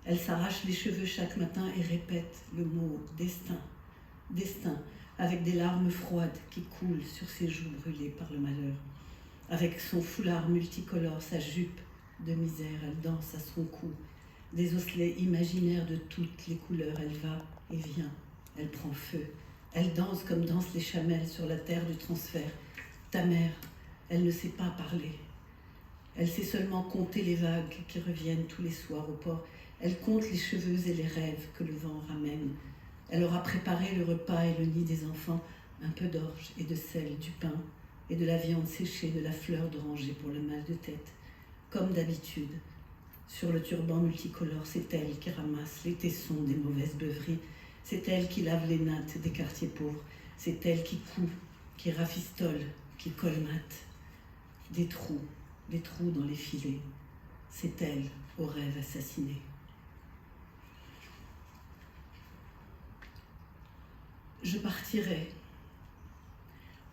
Elle s'arrache les cheveux chaque matin et répète le mot destin. Destin, avec des larmes froides qui coulent sur ses joues brûlées par le malheur. Avec son foulard multicolore, sa jupe de misère, elle danse à son cou. Des osselets imaginaires de toutes les couleurs, elle va et vient, elle prend feu. Elle danse comme dansent les chamelles sur la terre du transfert. Ta mère, elle ne sait pas parler. Elle sait seulement compter les vagues qui reviennent tous les soirs au port. Elle compte les cheveux et les rêves que le vent ramène. Elle aura préparé le repas et le nid des enfants, un peu d'orge et de sel, du pain et de la viande séchée, de la fleur d'oranger pour le mal de tête. Comme d'habitude, sur le turban multicolore, c'est elle qui ramasse les tessons des mauvaises beuveries. C'est elle qui lave les nattes des quartiers pauvres. C'est elle qui coud, qui rafistole, qui colmate. Des trous dans les filets. C'est elle aux rêves assassinés. Je partirai.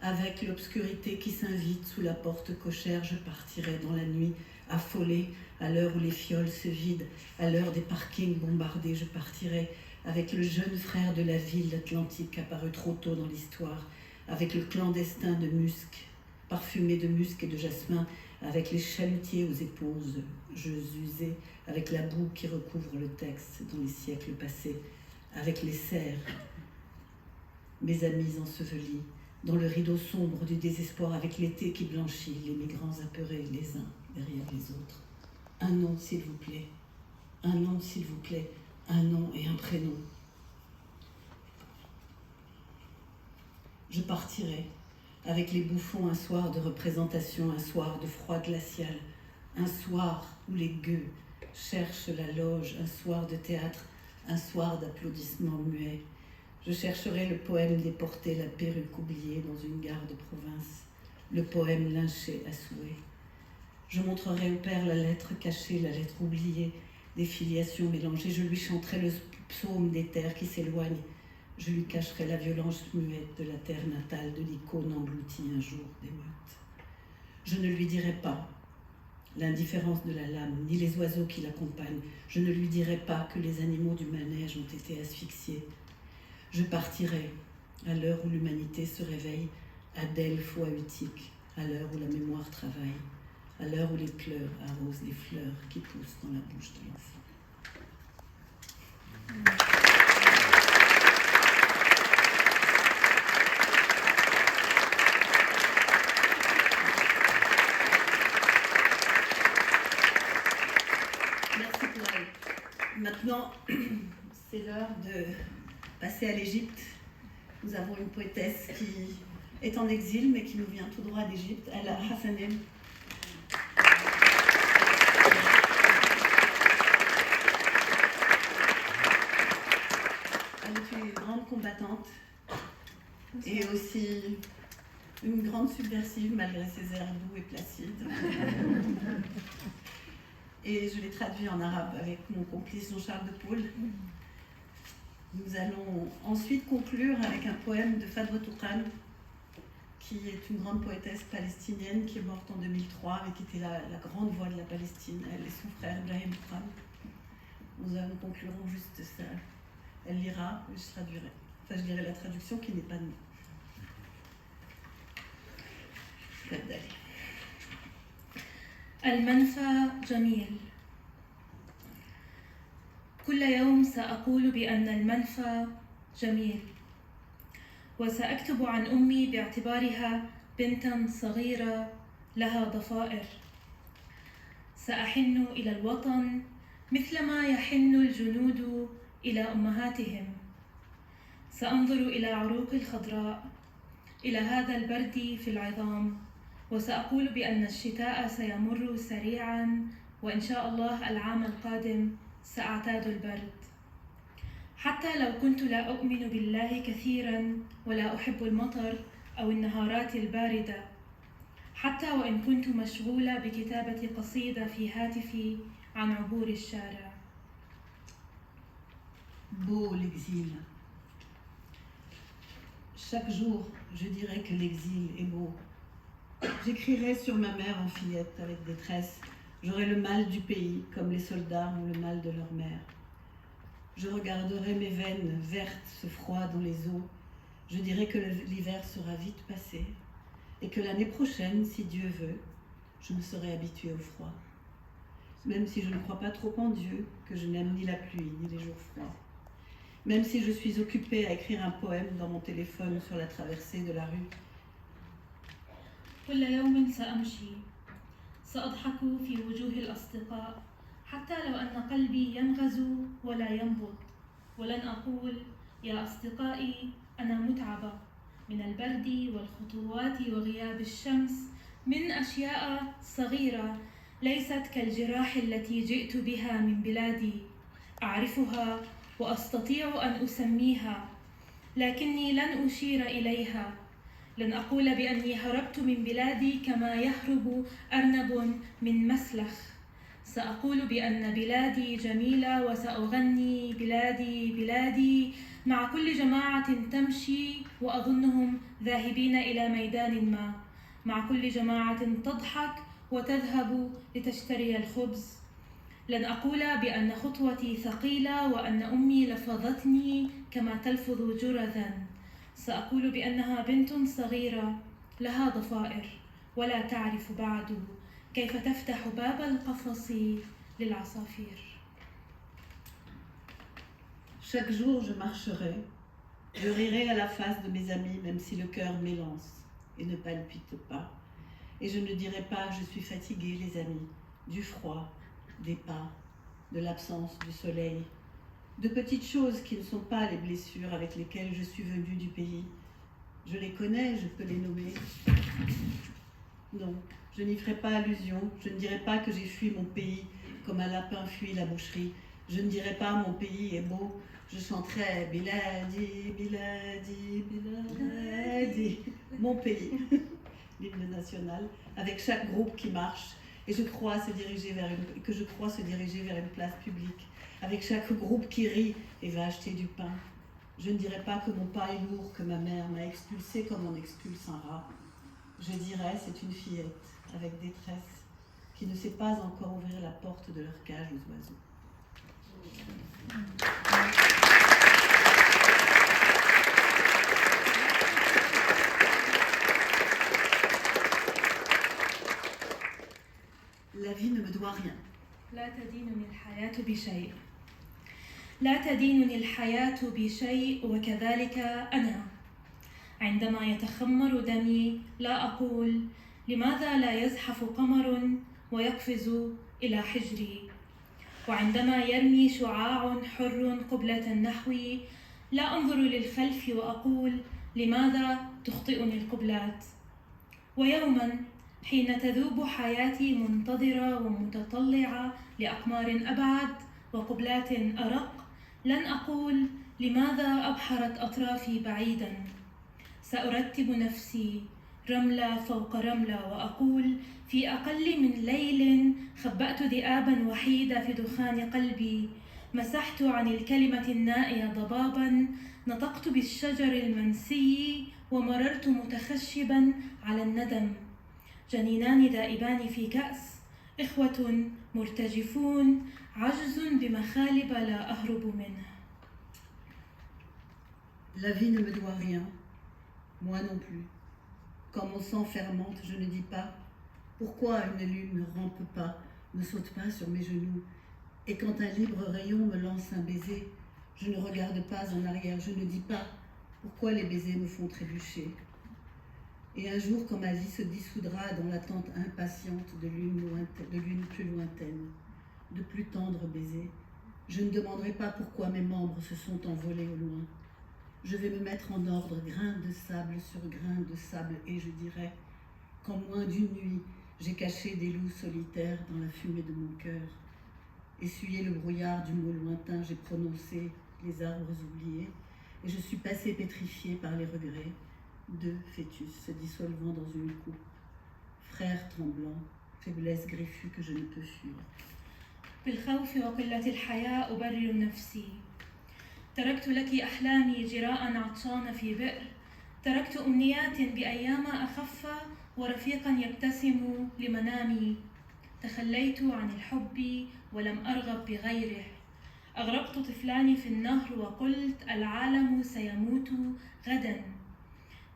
Avec l'obscurité qui s'invite sous la porte cochère, je partirai dans la nuit, affolée, à l'heure où les fioles se vident, à l'heure des parkings bombardés, je partirai avec le jeune frère de la ville atlantique apparu trop tôt dans l'histoire, avec le clandestin de musc, parfumé de musc et de jasmin, avec les chalutiers aux épaules usées, avec la boue qui recouvre le texte dans les siècles passés, avec les cerfs, mes amis ensevelis, dans le rideau sombre du désespoir, avec l'été qui blanchit, les migrants apeurés les uns derrière les autres. Un nom, s'il vous plaît. Un nom, s'il vous plaît. Un nom et un prénom. Je partirai avec les bouffons un soir de représentation, un soir de froid glacial, un soir où les gueux cherchent la loge, un soir de théâtre, un soir d'applaudissements muets. Je chercherai le poème déporté, la perruque oubliée dans une gare de province, le poème lynché à souhait. Je montrerai au père la lettre cachée, la lettre oubliée, des filiations mélangées. Je lui chanterai le psaume des terres qui s'éloignent. Je lui cacherai la violence muette de la terre natale, de l'icône engloutie un jour d'émeute. Je ne lui dirai pas l'indifférence de la lame, ni les oiseaux qui l'accompagnent. Je ne lui dirai pas que les animaux du manège ont été asphyxiés. Je partirai à l'heure où l'humanité se réveille, à Delphes ou à Utique, à l'heure où la mémoire travaille, à l'heure où les pleurs arrosent les fleurs qui poussent dans la bouche de l'enfant. Merci Claude. Maintenant, c'est l'heure de passer à l'Égypte. Nous avons une poétesse qui est en exil, mais qui nous vient tout droit d'Égypte, Ala Hassanein. Elle est une grande combattante et aussi une grande subversive malgré ses airs doux et placides. Et je l'ai traduit en arabe avec mon complice Jean-Charles de Paul. Nous allons ensuite conclure avec un poème de Fadwa Touqan, qui est une grande poétesse palestinienne qui est morte en 2003 et qui était la grande voix de la Palestine, elle et son frère Ibrahim Touqan. Nous conclurons juste ça. Elle lira, je traduirai. Enfin, je lirai la traduction qui n'est pas de moi. المنفى جميل. كل يوم سأقول بأن المنفى جميل، وسأكتب عن أمي باعتبارها بنتا صغيرة لها ضفائر. سأحن إلى الوطن مثلما يحن الجنود إلى أمهاتهم. سأنظر إلى عروق الخضراء، إلى هذا البرد في العظام، وسأقول بأن الشتاء سيمر سريعاً، وإن شاء الله العام القادم سأعتاد البرد. حتى لو كنت لا أؤمن بالله كثيراً ولا أحب المطر أو النهارات الباردة، حتى وإن كنت مشغولة بكتابة قصيدة في هاتفي عن عبور الشارع. Beau l'exil. Chaque jour, je dirais que l'exil est beau. J'écrirai sur ma mère en fillette avec détresse. J'aurai le mal du pays, comme les soldats ont le mal de leur mère. Je regarderai mes veines vertes se froid dans les os. Je dirai que l'hiver sera vite passé et que l'année prochaine, si Dieu veut, je me serai habituée au froid. Même si je ne crois pas trop en Dieu, que je n'aime ni la pluie ni les jours froids. Même si je suis occupée à écrire un poème dans mon téléphone sur la traversée de la rue. كل يوم سأمشي، سأضحك في وجوه الأصدقاء، حتى لو أن قلبي ينغز ولا ينبض، ولن أقول يا أصدقائي أنا متعبة من البرد والخطوات وغياب الشمس، من أشياء صغيرة ليست كالجراح التي جئت بها من بلادي، أعرفها وأستطيع أن أسميها، لكني لن أشير إليها. لن أقول بأني هربت من بلادي كما يهرب أرنب من مسلخ. سأقول بأن بلادي جميلة، وسأغني بلادي بلادي مع كل جماعة تمشي وأظنهم ذاهبين إلى ميدان ما، مع كل جماعة تضحك وتذهب لتشتري الخبز. لن أقول بأن خطوتي ثقيلة وأن أمي لفظتني كما تلفظ جرذا. سأقول بأنها بنت صغيرة لها ضفائر ولا تعرف بعد كيف تفتح باب القفص للعصافير. Chaque jour, je marcherai, je rirai à la face de mes amis, même si le cœur m'élance et ne palpite pas. Et je ne dirai pas « je suis fatiguée, les amis », du froid, des pas, de l'absence du soleil, de petites choses qui ne sont pas les blessures avec lesquelles je suis venue du pays. Je les connais, je peux les nommer. Non, je n'y ferai pas allusion, je ne dirai pas que j'ai fui mon pays comme un lapin fuit la boucherie. Je ne dirai pas mon pays est beau, je chanterai Biladi, Biladi, Biladi, mon pays, l'hymne national, avec chaque groupe qui marche, et je crois se diriger vers une place publique, avec chaque groupe qui rit et va acheter du pain. Je ne dirai pas que mon pas est lourd, que ma mère m'a expulsé comme on expulse un rat. Je dirais c'est une fillette avec détresse qui ne sait pas encore ouvrir la porte de leur cage aux oiseaux. La vie ne me doit rien. لا تدينني الحياة بشيء. لا تدينني الحياة بشيء وكذلك أنا. عندما يتخمر دمي لا أقول لماذا لا يزحف قمر ويقفز إلى حجري. وعندما يرمي شعاع حر قبلة نحوي لا أنظر للخلف وأقول لماذا تخطئني القبلات. ويوما حين تذوب حياتي منتظرة ومتطلعة لأقمار أبعد وقبلات أرق لن أقول لماذا أبحرت أطرافي بعيدا. سأرتب نفسي رملة فوق رملة وأقول في أقل من ليل خبأت ذئابا وحيدة في دخان قلبي. مسحت عن الكلمة النائية ضبابا. نطقت بالشجر المنسي ومررت متخشبا على الندم. جنينان ذائبان في كأس. إخوة مرتجفون. عجز بمخالب لا أهرب منه. La vie ne me doit rien, moi non plus. Quand mon sang fermente, je ne dis pas pourquoi une lune ne rampe pas, ne saute pas sur mes genoux. Et quand un libre rayon me lance un baiser, je ne regarde pas en arrière, je ne dis pas pourquoi les baisers me font trébucher. Et un jour, quand ma vie se dissoudra dans l'attente impatiente de lune plus lointaine, de plus tendres baisers, je ne demanderai pas pourquoi mes membres se sont envolés au loin. Je vais me mettre en ordre, grain de sable sur grain de sable, et je dirai qu'en moins d'une nuit, j'ai caché des loups solitaires dans la fumée de mon cœur. Essuyé le brouillard du mot lointain, j'ai prononcé les arbres oubliés, et je suis passée pétrifiée par les regrets, deux fœtus se dissolvant dans une coupe, frères tremblants, faiblesse griffue que je ne peux fuir. بالخوف وقلة الحياة أبرر نفسي. تركت لك أحلامي جراء عطشان في بئر. تركت أمنيات بأيام أخف ورفيقا يبتسم لمنامي. تخليت عن الحب ولم أرغب بغيره. أغرقت طفلان في النهر وقلت العالم سيموت غدا.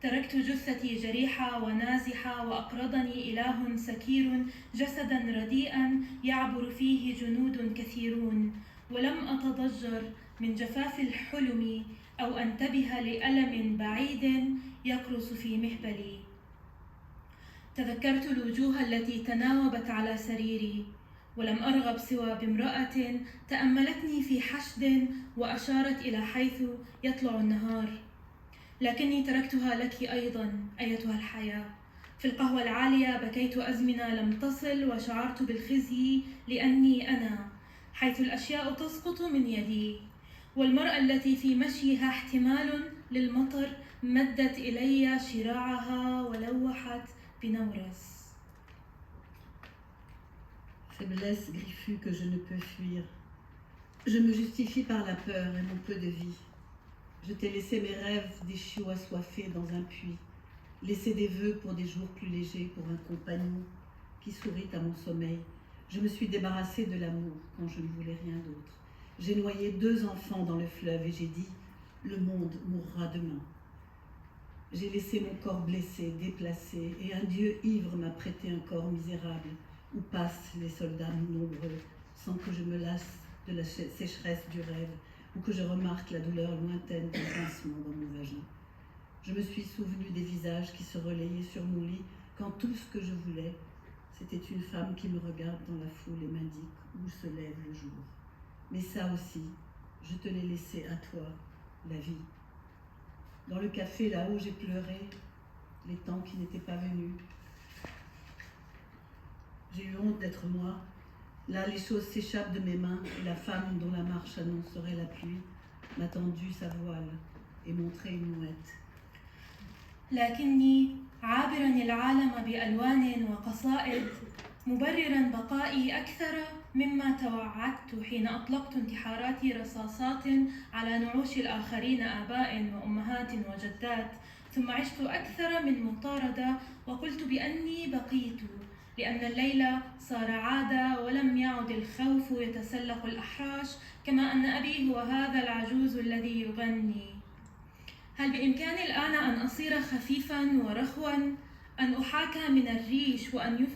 تركت جثتي جريحة ونازحة وأقرضني إله سكير جسدا رديئا يعبر فيه جنود كثيرون. ولم أتضجر من جفاف الحلم أو أنتبه لألم بعيد يقرص في مهبلي. تذكرت الوجوه التي تناوبت على سريري ولم أرغب سوى بامرأة تأملتني في حشد وأشارت إلى حيث يطلع النهار. لكني تركتها لك أيضا أيتها الحياة. في القهوة العالية بكيت أزمنة لم تصل وشعرت بالخزي لأني أنا حيث الأشياء تسقط من يدي. والمرأة التي في مشيها احتمال للمطر مدت إلي شراعها ولوحت بنورس. Faiblesse griffue que je ne peux fuir. Je me justifie par la peur et mon peu de vie. Je t'ai laissé mes rêves des chiots assoiffés dans un puits, laissé des vœux pour des jours plus légers pour un compagnon qui sourit à mon sommeil. Je me suis débarrassée de l'amour quand je ne voulais rien d'autre. J'ai noyé 2 enfants dans le fleuve et j'ai dit « Le monde mourra demain ». J'ai laissé mon corps blessé, déplacé, et un Dieu ivre m'a prêté un corps misérable où passent les soldats nombreux sans que je me lasse de la sécheresse du rêve ou que je remarque la douleur lointaine du pincement dans mon vagin. Je me suis souvenu des visages qui se relayaient sur mon lit quand tout ce que je voulais, c'était une femme qui me regarde dans la foule et m'indique où se lève le jour. Mais ça aussi, je te l'ai laissé à toi, la vie. Dans le café là-haut, j'ai pleuré les temps qui n'étaient pas venus. J'ai eu honte d'être moi. Là, les choses s'échappent de mes mains et la femme dont la marche annoncerait la pluie m'a tendu sa voile et montré une mouette. لكني عابرا العالم بألوان وقصائد مبررا بقائي أكثر مما توعدت حين أطلقت انتحارات رصاصات على نعوش الآخرين آباء وأمهات وجدات، ثم عشت أكثر من مطاردة وقلت بأني بقيت لأن الليل صار عادة ولم يعد الخوف يتسلق الأحراش، كما أن أبي هو هذا العجوز الذي يغني. هل بإمكاني الآن أن أصير خفيفاً ورخواً، أن أحاكى من الريش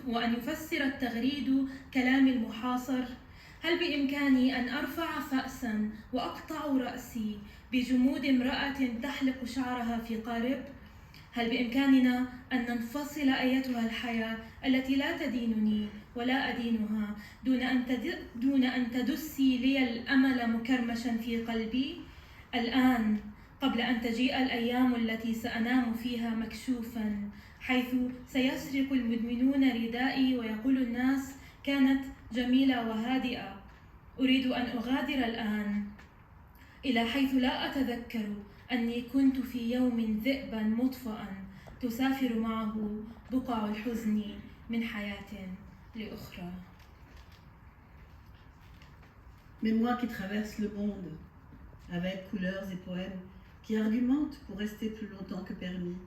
وأن يفسر التغريد كلامي المحاصر؟ هل بإمكاني أن أرفع فأساً وأقطع رأسي بجمود امرأة تحلق شعرها في قارب؟ هل بإمكاننا أن ننفصل أيتها الحياة التي لا تدينني ولا أدينها دون أن تدسي لي الأمل مكرمشاً في قلبي؟ الآن قبل أن تجيء الأيام التي سأنام فيها مكشوفاً، حيث سيسرق المدمنون ردائي ويقول الناس كانت جميلة وهادئة. أريد أن أغادر الآن إلى حيث لا أتذكر أني كنت في يوم ذئباً مطفأً تسافر معه بقع الحزن من حياة لأخرى. Mais moi qui traverse le monde avec couleurs et poèmes, qui argumentent pour rester plus longtemps que permis,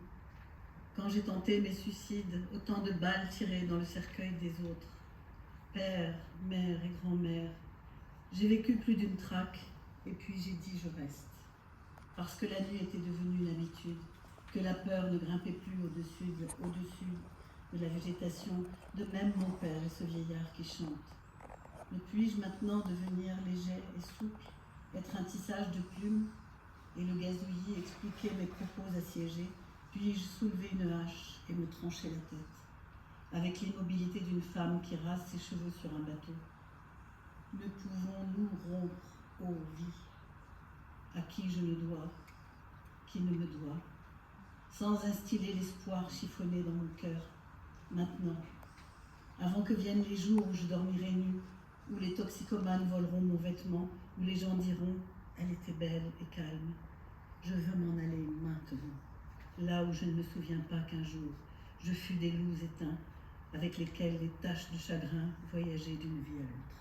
quand j'ai tenté mes suicides, autant de balles tirées dans le cercueil des autres, père, mère et grand-mère, j'ai vécu plus d'une traque et puis j'ai dit je reste, parce que la nuit était devenue une habitude, que la peur ne grimpait plus au-dessus de la végétation, de même mon père et ce vieillard qui chante. Ne puis-je maintenant devenir léger et souple, être un tissage de plumes et le gazouillis expliquer mes propos assiégés? Puis-je soulever une hache et me trancher la tête, avec l'immobilité d'une femme qui rase ses cheveux sur un bateau? Ne pouvons-nous rompre, ô vie, à qui je ne dois, qui ne me doit, sans instiller l'espoir chiffonné dans mon cœur, maintenant, avant que viennent les jours où je dormirai nue, où les toxicomanes voleront mon vêtement, où les gens diront « elle était belle et calme ». Je veux m'en aller maintenant, là où je ne me souviens pas qu'un jour, je fus des loups éteints, avec lesquels les taches de chagrin voyageaient d'une vie à l'autre.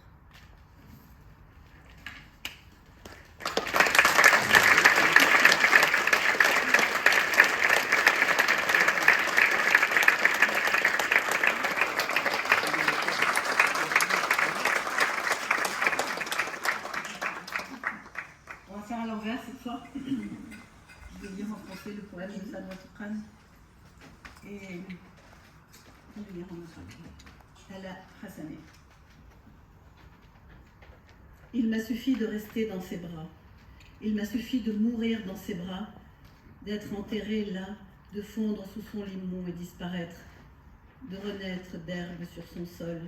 Cette fois, je vais lire en français le poème de Salwa Toukhan et je vais lire en arabe. Hala Hassané. Il m'a suffi de rester dans ses bras. Il m'a suffi de mourir dans ses bras, d'être enterré là, de fondre sous son limon et disparaître, de renaître d'herbe sur son sol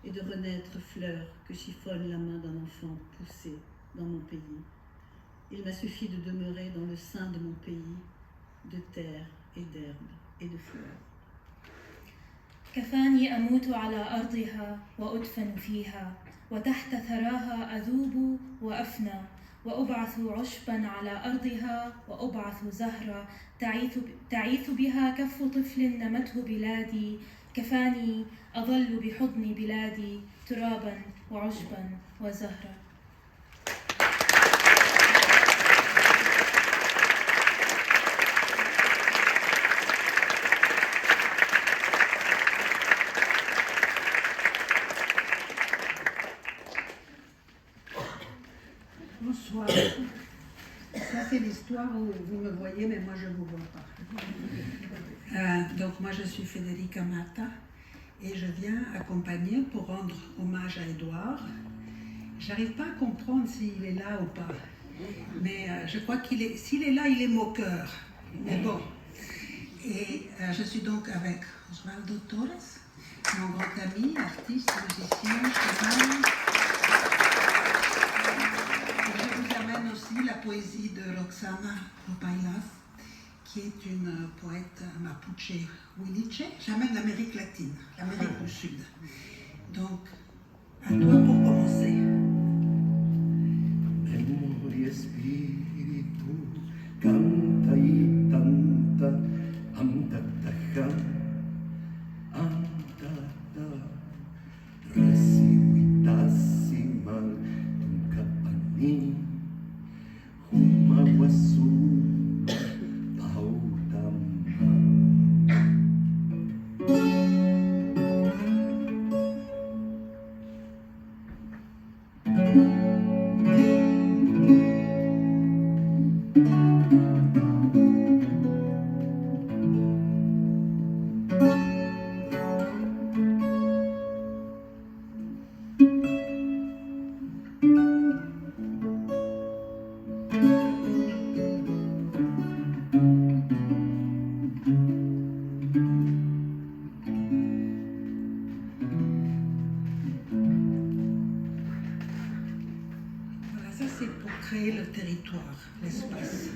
et de renaître fleur que chiffonne la main d'un enfant poussé dans mon pays. Il m'a suffi de demeurer dans le sein de mon pays, de terre et d'herbe et de fleurs. كفاني أموت على أرضها وأدفن فيها وتحت ثراها أذوب وأفنى وأبعث عشبا على أرضها وأبعث زهرة تعيث بها كف طفل نمته بلادي. كفاني أظل بحضن بلادي ترابا وعشبا وزهرة. Bonsoir. Ça, c'est l'histoire où vous me voyez, mais moi, je ne vous vois pas. Donc, moi, je suis Federica Mata et je viens accompagner pour rendre hommage à Édouard. J'arrive pas à comprendre s'il est là ou pas, mais je crois s'il est là, il est moqueur. Mais bon. Et je suis donc avec Osvaldo Torres, mon grand ami, artiste, musicien, chaman. poésie de Roxana Rupailas, qui est une poète mapuche huiliche. J'amène l'Amérique latine, l'Amérique du Sud. Donc, à toi pour commencer. Amor y espíritu, canta y canta, antataja, antata, recihuitasimal, tuncapani, humaguasu, pautama. Voilà, ça c'est pour créer le territoire, l'espace.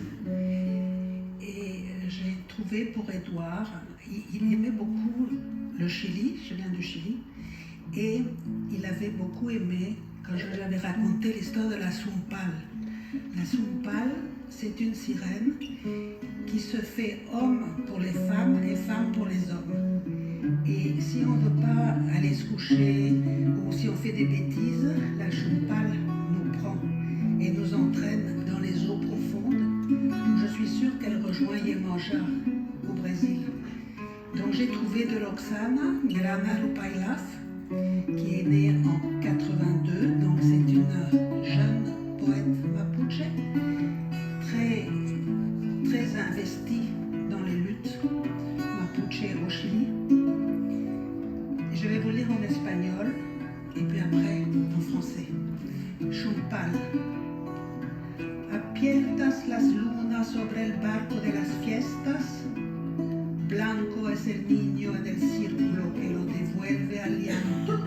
Et j'ai trouvé pour Édouard, il aimait beaucoup le Chili, je viens du Chili, et il avait beaucoup aimé quand je lui avais raconté l'histoire de la Sumpal. La Sumpal, c'est une sirène qui se fait homme pour les femmes et femme pour les hommes. Et si on ne veut pas aller se coucher ou si on fait des bêtises, la Sumpal nous prend et nous entraîne dans les eaux profondes. Je suis sûre qu'elle rejoint Iemanjá au Brésil. Donc j'ai trouvé de Roxana Grana Rupailas, qui est née en 82, donc c'est une jeune poète mapuche, très, très investie dans les luttes mapuche au Chili. Je vais vous lire en espagnol et puis après en français. Chumpal. Abiertas las lunas sobre el barco de las fiestas, blanco es el niño en el círculo que lo devuelve al llanto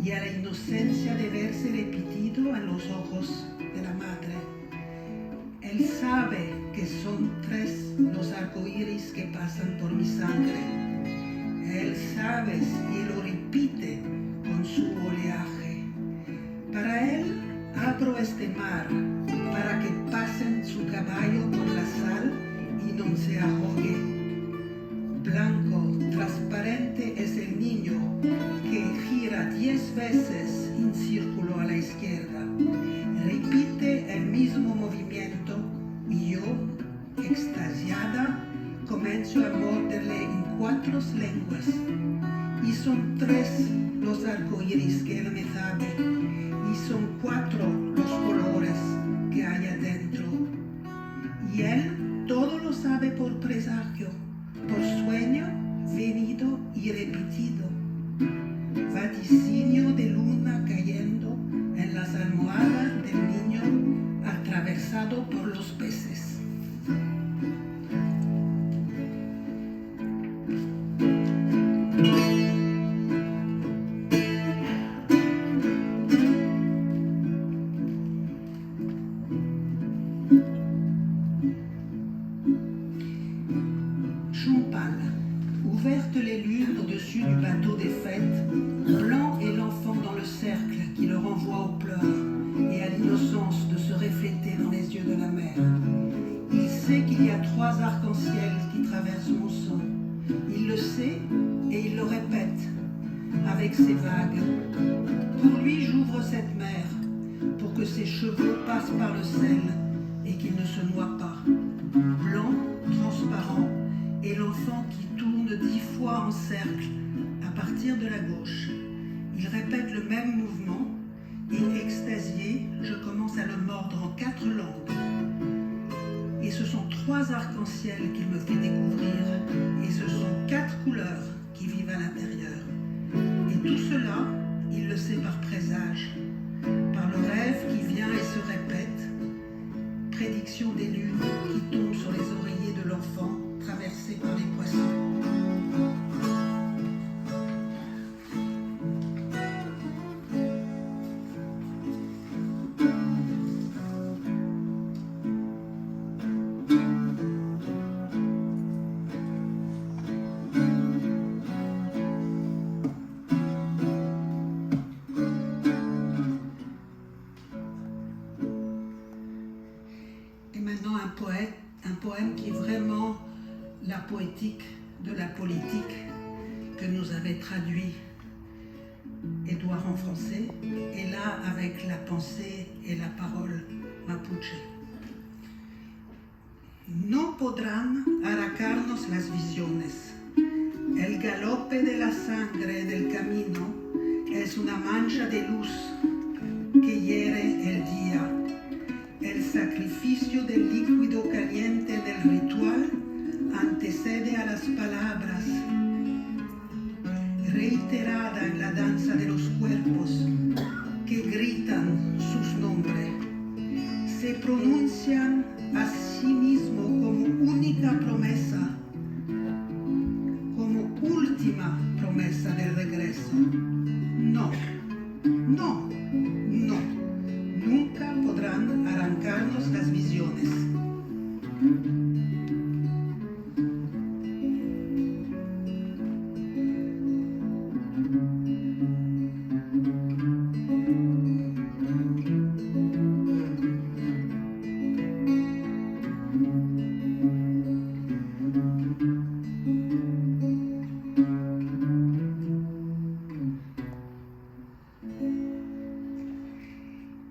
y a la inocencia de verse repetido en los ojos de la madre. Él sabe que son 3 los arcoíris que pasan por mi sangre. Él sabe y lo repite con su oleaje. Para él abro este mar para que pasen su caballo por la sal y no se ahogue. Blanco, transparente es el niño que gira 10 veces en círculo a la izquierda. Repite el mismo movimiento y yo, extasiada, comienzo a morderle en 4 lenguas. Y son 3 los arcoíris que él me sabe. Y son 4 los colores que hay adentro. Y él todo lo sabe por presagio, por sueño venido y repetido. Vaticinio de luna cayendo en las almohadas del niño atravesado por los peces. Chumpal. Ouvertes les lunes au-dessus du bateau des fêtes, Blanc est l'enfant dans le cercle qui le renvoie aux pleurs et à l'innocence de se refléter dans les yeux de la mer. Il sait qu'il y a 3 arcs-en-ciel qui traversent mon sang. Il le sait et il le répète avec ses vagues. Pour lui, j'ouvre cette mer pour que ses cheveux passent par le sel et qu'il ne se noie pas. Blanc, transparent, et l'enfant qui tourne 10 fois en cercle à partir de la gauche. Il répète le même mouvement et extasié, je commence à le mordre en 4 langues. Et ce sont 3 arcs-en-ciel qu'il me fait découvrir et ce sont 4 couleurs qui vivent à l'intérieur. Et tout cela, il le sait par présage, par le rêve qui vient et se répète, prédiction des lunes qui tombent sur les oreillers de l'enfant traversé par les poissons. un poème qui est vraiment la poétique de la politique que nous avait traduit Édouard en français, et là avec la pensée et la parole mapuche. No podrán arrancarnos las visiones. El galope de la sangre del camino es una mancha de luz que hiere el día. El sacrificio del líquido caliente del ritual antecede a las palabras, reiterada en la danza de los cuerpos que gritan sus nombres. Se pronuncian a sí mismo como única promesa, como última promesa del regreso. No, no, no, nunca podrán arrancarnos las visiones.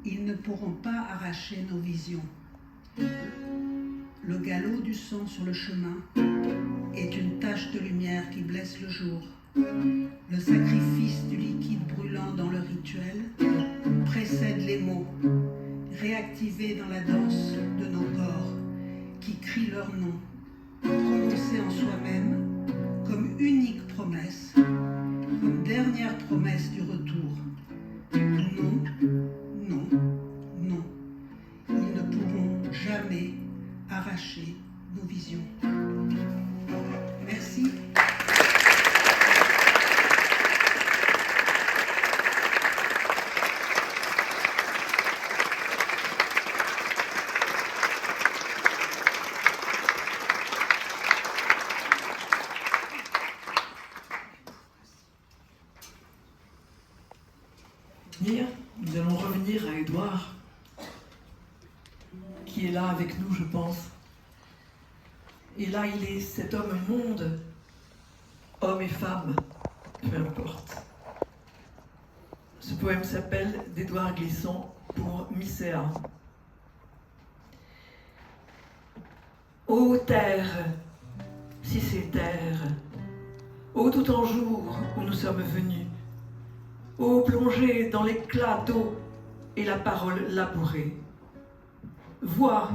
Ils ne pourront pas arracher nos visions. Le galop du sang sur le chemin est une tache de lumière qui blesse le jour. Le sacrifice du liquide brûlant dans le rituel précède les mots, réactivés dans la danse de nos corps, qui crient leur nom, prononcés en soi-même comme unique promesse, comme dernière promesse du retour. Non, non, non, ils ne pourront jamais arracher nos visions. Merci. Nous allons revenir à Édouard, qui est là avec nous, je pense. Et là, il est cet homme-monde, homme et femme, peu importe. Ce poème s'appelle d'Édouard Glissant pour Mycéa. Ô terre, si c'est terre, ô tout en jour où nous sommes venus, ô plongée dans l'éclat d'eau et la parole labourée. Vois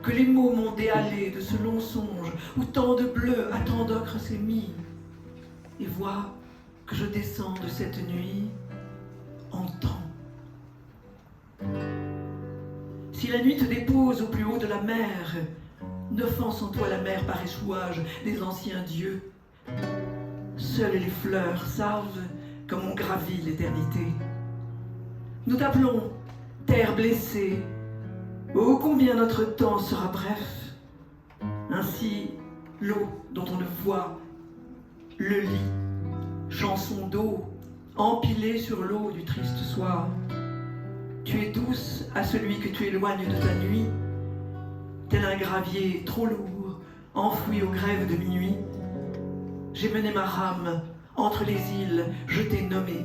que les mots m'ont déhalé de ce long songe où tant de bleu à tant d'ocre s'est mis. Et vois que je descends de cette nuit en temps. Si la nuit te dépose au plus haut de la mer, n'offense en toi la mer par échouage des anciens dieux. Seules les fleurs savent comme on gravit l'éternité. Nous t'appelons terre blessée. Oh, combien notre temps sera bref. Ainsi, l'eau dont on ne voit, le lit, chanson d'eau, empilée sur l'eau du triste soir. Tu es douce à celui que tu éloignes de ta nuit, tel un gravier trop lourd, enfoui aux grèves de minuit. J'ai mené ma rame entre les îles, je t'ai nommé.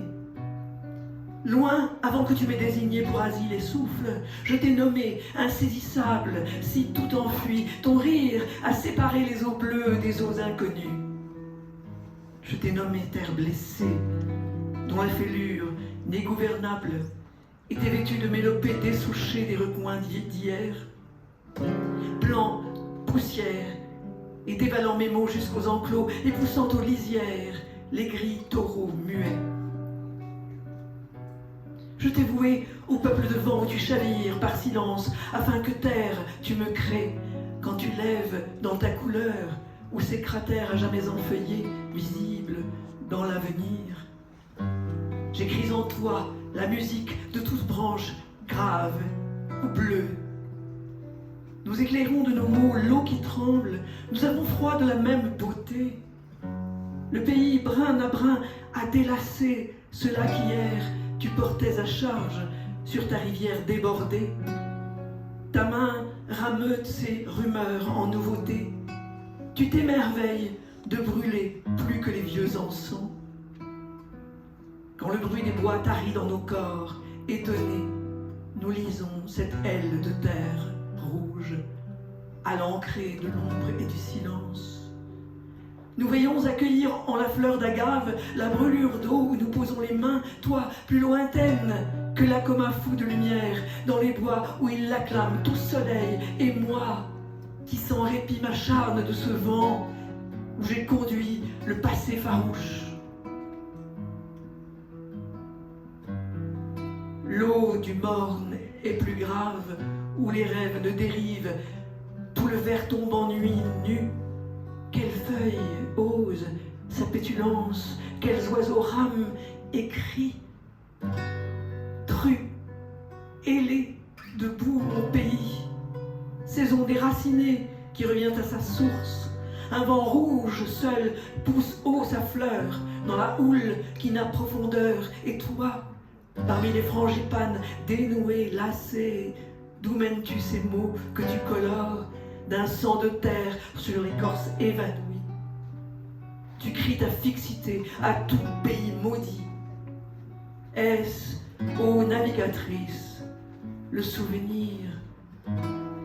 Loin, avant que tu m'aies désigné pour asile et souffle, je t'ai nommé insaisissable, si tout enfui, ton rire a séparé les eaux bleues des eaux inconnues. Je t'ai nommé terre blessée, dont la fêlure, négouvernable, était vêtue de mélopées dessouchées des recoins d'hier. Blanc, poussière, et dévalant mes mots jusqu'aux enclos, et poussant aux lisières, les gris taureaux muets. Je t'ai voué au peuple de vent où tu chavires par silence, afin que terre tu me crées, quand tu lèves dans ta couleur, où ces cratères à jamais enfeuillés, visibles dans l'avenir. J'écris en toi la musique de toute branche grave ou bleue. Nous éclairons de nos mots l'eau qui tremble, nous avons froid de la même beauté. Le pays, brin à brin, a délassé ceux-là qu'hier tu portais à charge sur ta rivière débordée. Ta main rameute ces rumeurs en nouveauté. Tu t'émerveilles de brûler plus que les vieux encens. Quand le bruit des bois tarit dans nos corps, étonnés, nous lisons cette aile de terre rouge à l'encrée de l'ombre et du silence. Nous veillons accueillir en la fleur d'agave la brûlure d'eau où nous posons les mains, toi plus lointaine que là comme un fou de lumière, dans les bois où il l'acclame tout soleil, et moi qui sans répit m'acharne de ce vent où j'ai conduit le passé farouche. L'eau du morne est plus grave, où les rêves ne dérivent, tout le vert tombe en nuit nue. Quelles feuilles osent sa pétulance, quels oiseaux rament et crient. Tru, ailé, debout mon pays, saison déracinée qui revient à sa source. Un vent rouge seul pousse haut sa fleur dans la houle qui n'a profondeur. Et toi, parmi les frangipanes dénouées, lassées, d'où mènes-tu ces mots que tu colores d'un sang de terre sur l'écorce évanouie? Tu cries ta fixité à tout pays maudit. Est-ce, ô navigatrice, le souvenir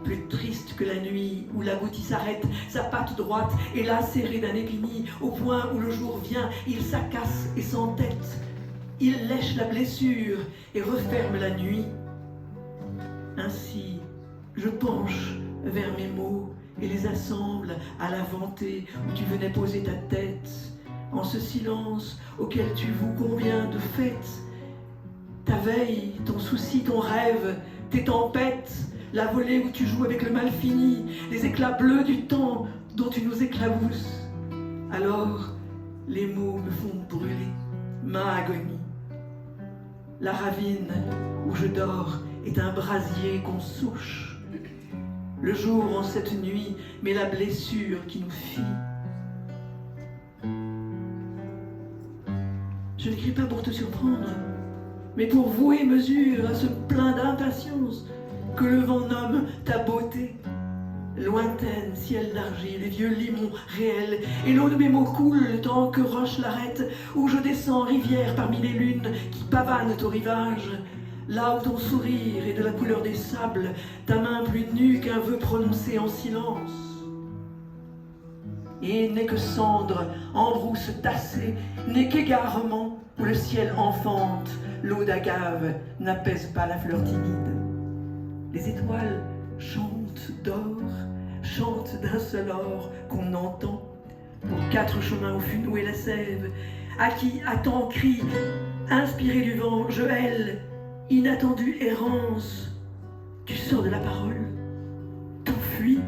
plus triste que la nuit où l'abouti s'arrête, sa patte droite est là serrée d'un épini, au point où le jour vient, il s'accasse et s'entête, il lèche la blessure et referme la nuit. Ainsi, je penche vers mes mots et les assemble à la vantée où tu venais poser ta tête, en ce silence auquel tu voues combien de fêtes. Ta veille, ton souci, ton rêve, tes tempêtes, la volée où tu joues avec le mal fini, les éclats bleus du temps dont tu nous éclabousses. Alors, les mots me font brûler ma agonie. La ravine où je dors est un brasier qu'on souche. Le jour en cette nuit, mais la blessure qui nous fit. Je n'écris pas pour te surprendre, mais pour vouer mesure à ce plein d'impatience que le vent nomme ta beauté. Lointaine, ciel d'argile, les vieux limons réels, et l'eau de mes mots coule le temps que roche l'arrête, où je descends rivière parmi les lunes qui pavanent au rivage. Là où ton sourire est de la couleur des sables, ta main plus nue qu'un vœu prononcé en silence. Et n'est que cendre en brousse tassée, n'est qu'égarement où le ciel enfante, l'eau d'agave n'apaise pas la fleur timide. Les étoiles chantent d'or, chantent d'un seul or qu'on entend, pour 4 chemins où fut nouée la sève, à qui attend crie, inspiré du vent, je hèle, inattendue errance, tu sors de la parole, tout fuit,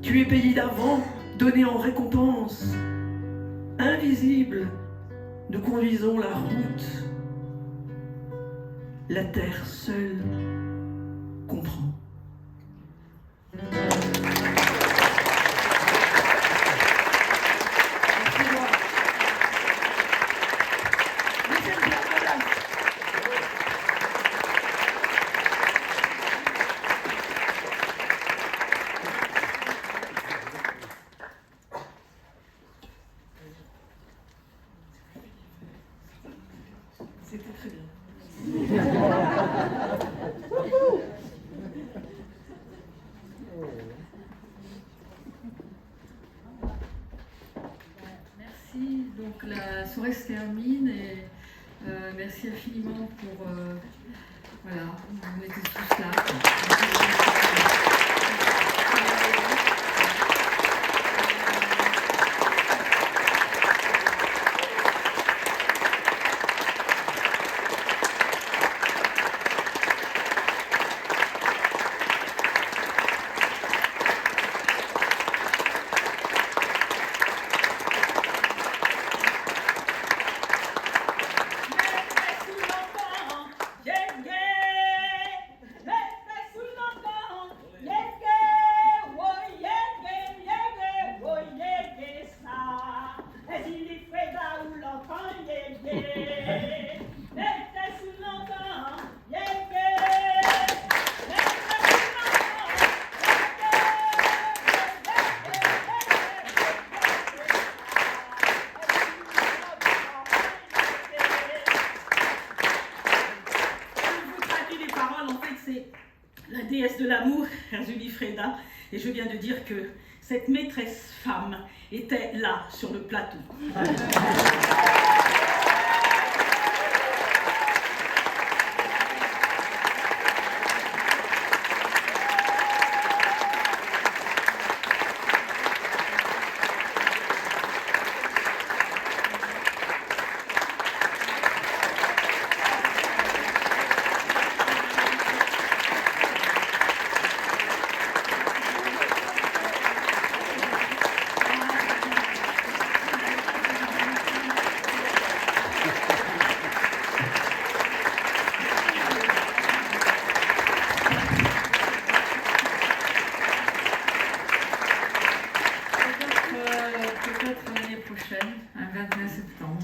tu es payé d'un vent donné en récompense. Invisible, nous conduisons la route, la terre seule comprend. C'était très bien. Merci. Donc la soirée se termine et merci infiniment pour voilà, vous étiez tous là. Sous l'enfant, vous, Wilfreda, et je viens de dire que cette maîtresse femme était là, sur le plateau. Peut-être l'année prochaine, un 29 septembre.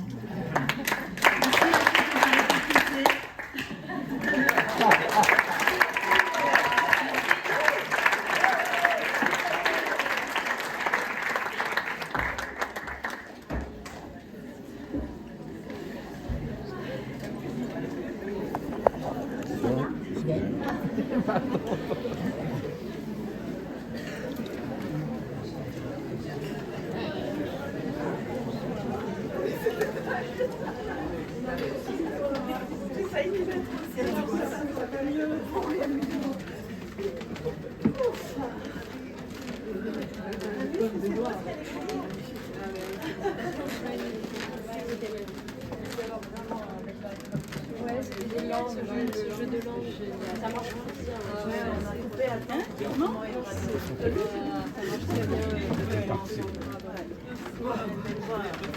Ouais, c'était génial ce jeu de langue. Ça marche très bien. Ouais, on a coupé à temps. Comment ça marche très bien.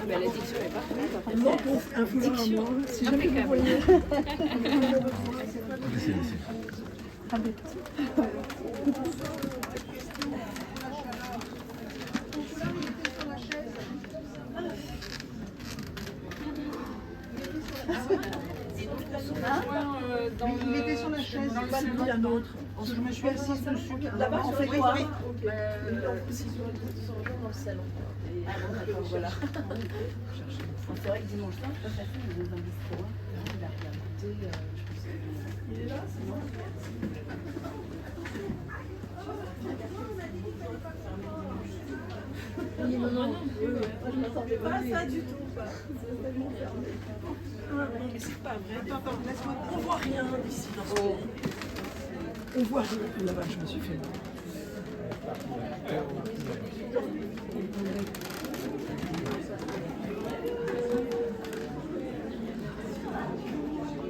La diction est parfaite. Un foulard à moi, si jamais vous voyez. Il était sur la chaise, Dans le celui d'un autre. Je me suis assise dessus. Là-bas, on fait quoi? S'ils sont dans le salon. Voilà. C'est vrai que dimanche soir, je passe à faire des bistrots. Il a regardé, je pense que... Il est là, c'est bon. Non, je m'attendais pas à ça du tout. Non, mais c'est pas vrai. Attends, laisse-moi. On voit rien d'ici dans ce pays. On voit rien. Là-bas, je me suis fait mal.